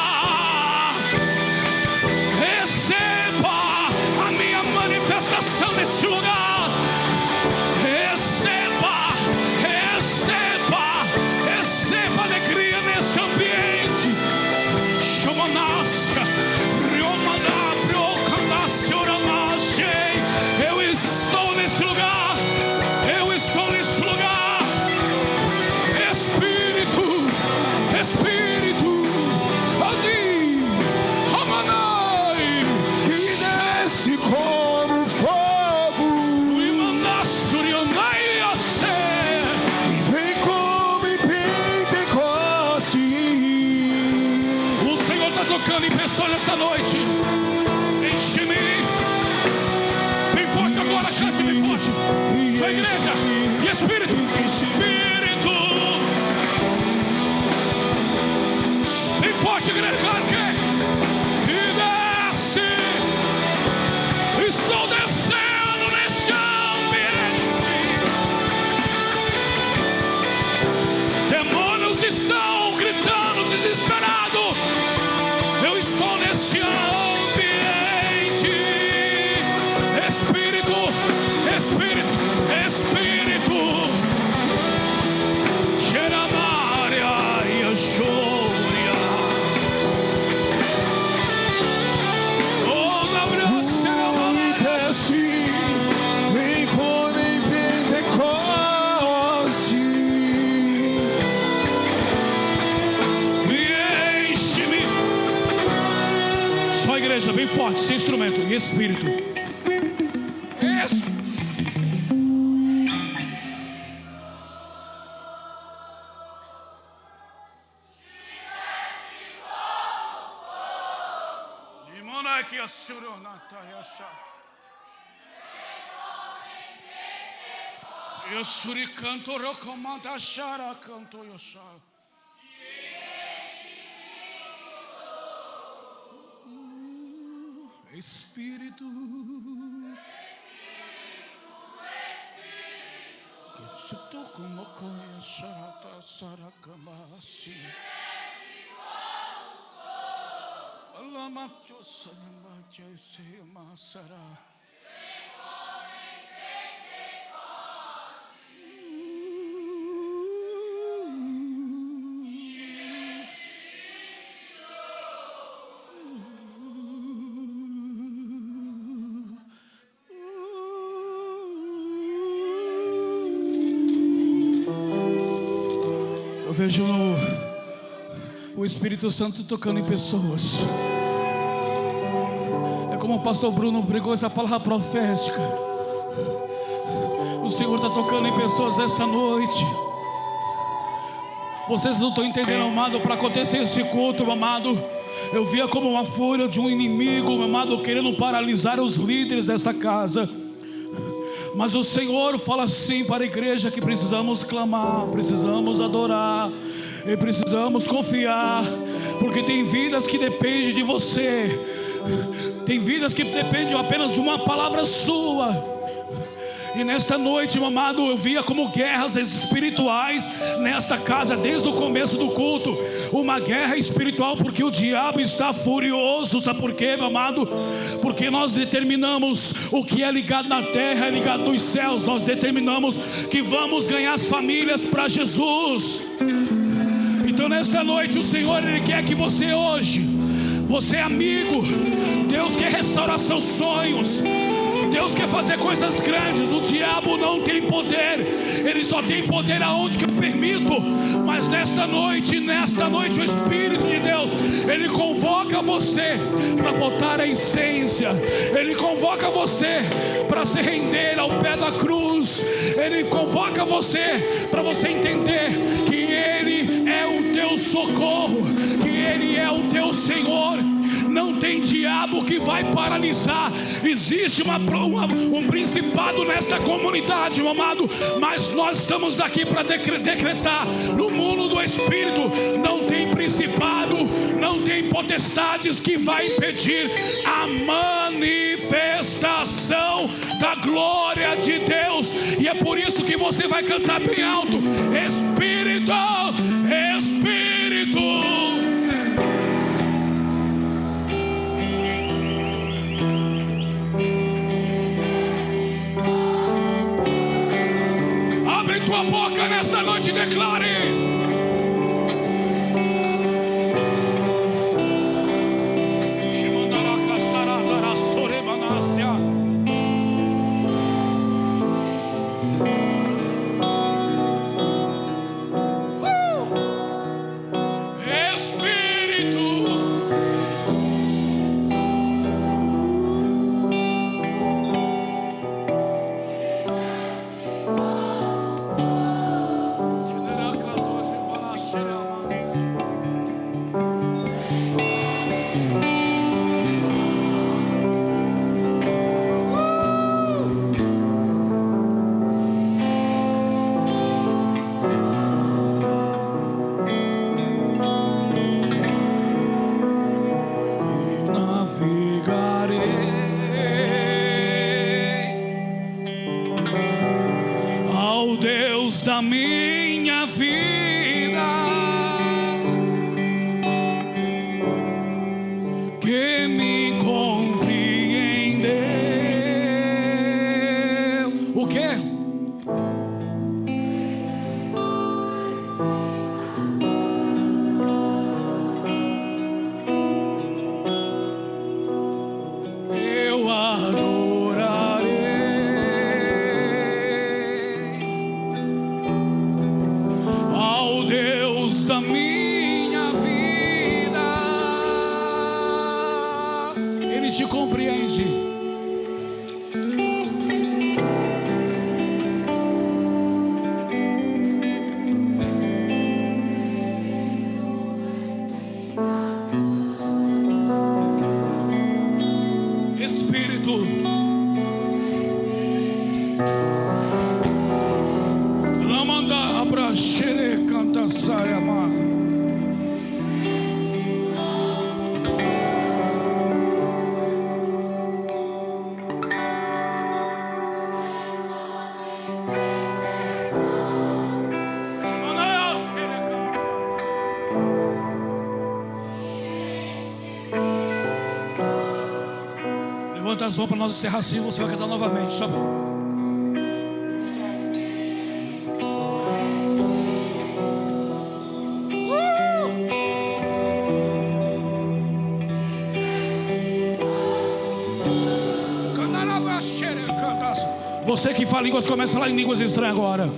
receba a minha manifestação neste lugar. Receba, receba, receba alegria nesse ambiente. Shomanácia, Riomaná, Briocanácia, Oranácia. Eu estou nesse lugar, eu estou nesse lugar. Espírito, Espírito, Adi, Ramanai,
E desce como fogo,
Imanácio, Rionai, Yasé.
e vem como em Pentecoste.
O Senhor está tocando em pessoas esta noite. Enche-me. Bem forte agora, cante bem forte. Sua igreja e Espírito. Espírito. Bem forte, igreja, cante. Que desce. Estou descendo neste ambiente. Demônios estão gritando desesperado. Eu estou neste ambiente. Espírito, Espírito, Espírito. Xeramaria e Axúria. Oh, na braça,
E desce, vem como em Pentecoste.
e enche-me. Só a igreja, bem forte, sem instrumento. E Espírito. Eu suri canto rocomanda chara canto eu charo. Espírito, que se tu como coia charata saracamasi. Alamacho sanamacho se masara. Eu vejo o Espírito Santo tocando em pessoas. É como o pastor Bruno pregou essa palavra profética. O Senhor está tocando em pessoas esta noite. Vocês não estão entendendo, amado, para acontecer esse culto, amado. Eu via como uma fúria de um inimigo, amado, querendo paralisar os líderes desta casa. Mas o Senhor fala assim para a igreja que precisamos clamar, precisamos adorar e precisamos confiar, porque tem vidas que dependem de você, tem vidas que dependem apenas de uma palavra sua. E nesta noite, meu amado, eu via como guerras espirituais nesta casa, desde o começo do culto. Uma guerra espiritual, porque o diabo está furioso. Sabe por quê, meu amado? Porque nós determinamos o que é ligado na terra é ligado nos céus. Nós determinamos que vamos ganhar as famílias para Jesus. Então nesta noite o Senhor, Ele quer que você hoje, você amigo, restaurar seus sonhos. Deus quer fazer coisas grandes. O diabo não tem poder, ele só tem poder aonde que eu permito. Mas nesta noite o Espírito de Deus, ele convoca você para voltar à essência. Ele convoca você para se render ao pé da cruz. Ele convoca você para você entender que Ele é o teu socorro, que Ele é o teu Senhor. Não tem diabo que vai paralisar. Existe um principado nesta comunidade, meu amado, mas nós estamos aqui para decretar: no mundo do Espírito não tem principado, não tem potestades que vai impedir a manifestação da glória de Deus. E é por isso que você vai cantar bem alto: Espírito, Espírito. Tua boca nesta noite, declare: da minha vida, que me compreendeu. O quê? Eu adorarei ao Deus da minha vida. Ele te compreende. Espírito, la manda abra xere canta saia ma. Levanta as mãos para nós encerrar assim. Você vai cantar novamente. Só... Você que fala línguas, começa a falar em línguas estranhas agora.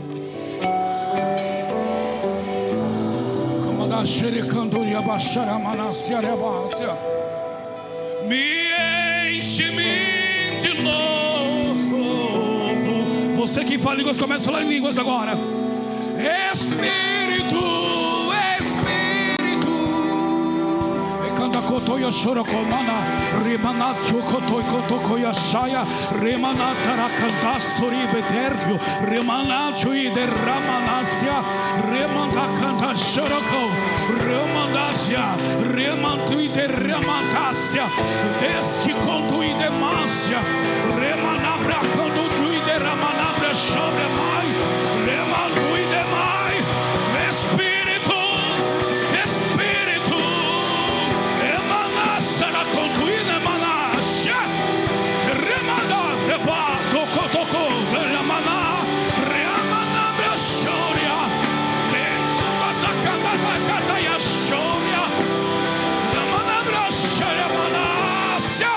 Me enche-me de novo. Você que fala línguas, começa a falar em línguas agora. Espírito, Espírito. E canta cotoia chorocomana, rimanatio cotoi cotocoia saia, rimanatara canta suribetergio, rimanatio e derramanasia, remanda canta choroco, remandasia, remantu e derramandasia, deste conto e demácia, remanabra canto e derramanabra sobre a mãe, remantu e demai, Espírito, Espírito, emanassa na conto e demanassia, remanda deba toco toco derramana, remanabra shoria, dentro da sacada da cataia shoria, remanabra shoria manassia.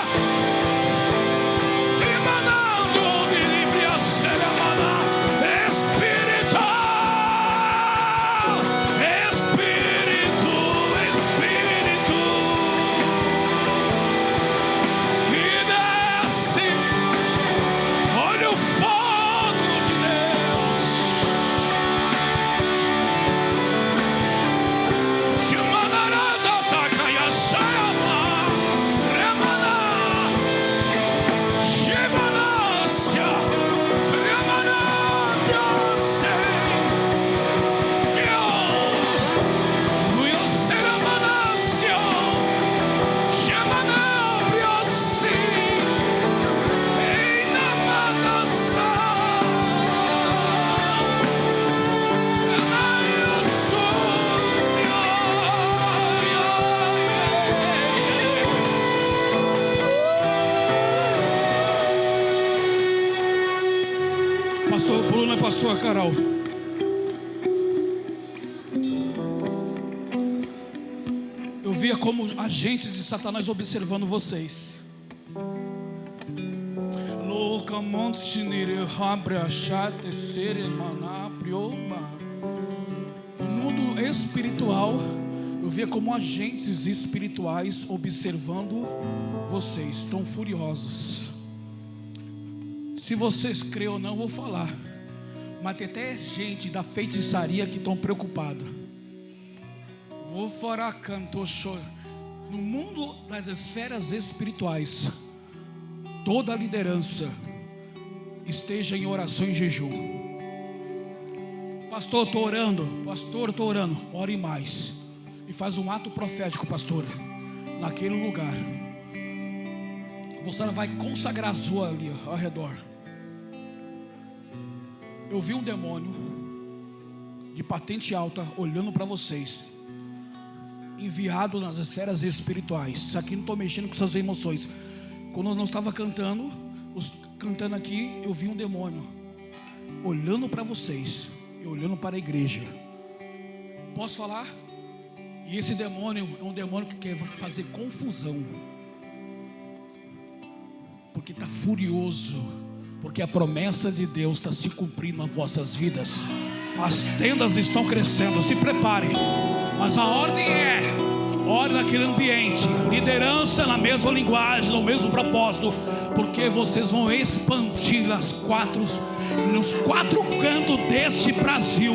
pastor Bruno e pastor Carol. Eu via como agentes de Satanás observando vocês. No mundo espiritual, eu via como agentes espirituais observando vocês. Estão furiosos. Se vocês creem ou não, eu vou falar. Mas tem até gente da feitiçaria que estão preocupada. Vou falar, cantor, no mundo das esferas espirituais, toda a liderança esteja em oração e jejum. Pastor, estou orando. Pastor, estou orando. Ore mais. E faz um ato profético, pastor, naquele lugar. Você vai consagrar a sua ali ao redor. Eu vi um demônio de patente alta olhando para vocês, enviado nas esferas espirituais. Isso aqui não estou mexendo com suas emoções. Quando eu não estava cantando aqui, eu vi um demônio olhando para vocês e olhando para a igreja. Posso falar? E esse demônio é um demônio que quer fazer confusão, porque está furioso, porque a promessa de Deus está se cumprindo nas vossas vidas. As tendas estão crescendo, se preparem. Mas a ordem é: ore naquele ambiente, liderança na mesma linguagem, no mesmo propósito, porque vocês vão expandir nos quatro cantos deste Brasil.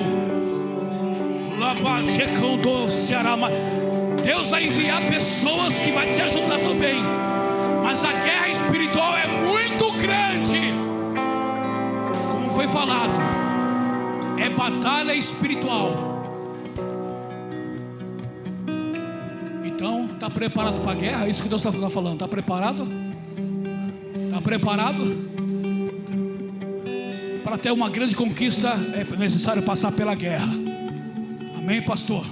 Deus vai enviar pessoas que vai te ajudar também. Mas a guerra espiritual é muito grande. Como foi falado, é batalha espiritual. Então, está preparado para a guerra? É isso que Deus está falando. Está preparado? Está preparado? Para ter uma grande conquista é necessário passar pela guerra. Amém, pastor?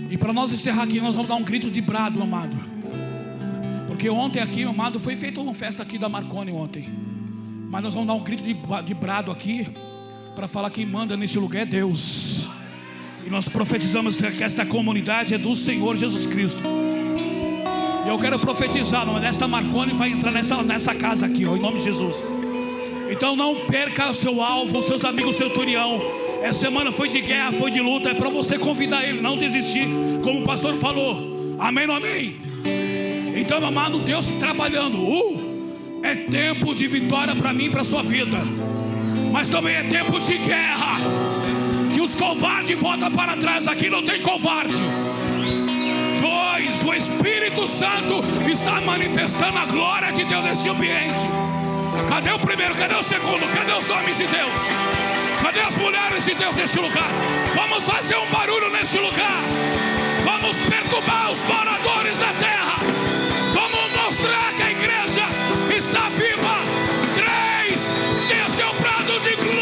E para nós encerrar aqui, nós vamos dar um grito de brado, amado. Porque ontem aqui, amado, foi feita uma festa aqui da Marconi ontem. Mas nós vamos dar um grito de brado aqui, para falar que quem manda nesse lugar é Deus. E nós profetizamos que esta comunidade é do Senhor Jesus Cristo. E eu quero profetizar, nessa Marconi vai entrar nessa casa aqui, ó, em nome de Jesus. Então não perca o seu alvo, os seus amigos centurião. Essa semana foi de guerra, foi de luta. É para você convidar ele, não desistir, como o pastor falou. Amém ou amém? Então, amado, Deus trabalhando. É tempo de vitória para mim e para a sua vida. Mas também é tempo de guerra. Que os covardes voltam para trás. Aqui não tem covarde. 2, o Espírito Santo está manifestando a glória de Deus nesse ambiente. Cadê o primeiro? Cadê o segundo? Cadê os homens de Deus? Cadê as mulheres de Deus nesse lugar? Vamos fazer um barulho nesse lugar. Vamos perturbar os moradores da terra. Vamos mostrar que a igreja está viva. 3, desce ao prado de glória.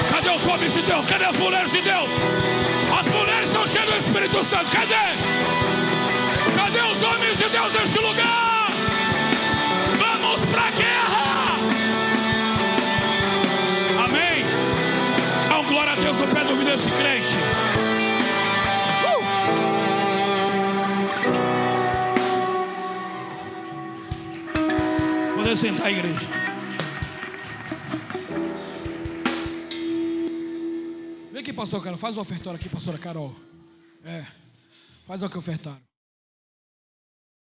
Cadê os homens de Deus? Cadê as mulheres de Deus? As mulheres estão cheias do Espírito Santo. Cadê? Cadê os homens de Deus neste lugar? Vamos para a guerra. Amém. Dá um glória a Deus no pé do ouvido desse crente. Poder sentar, igreja. Vem aqui, pastor Carol. Faz o ofertório aqui, pastora Carol. Faz o que ofertaram.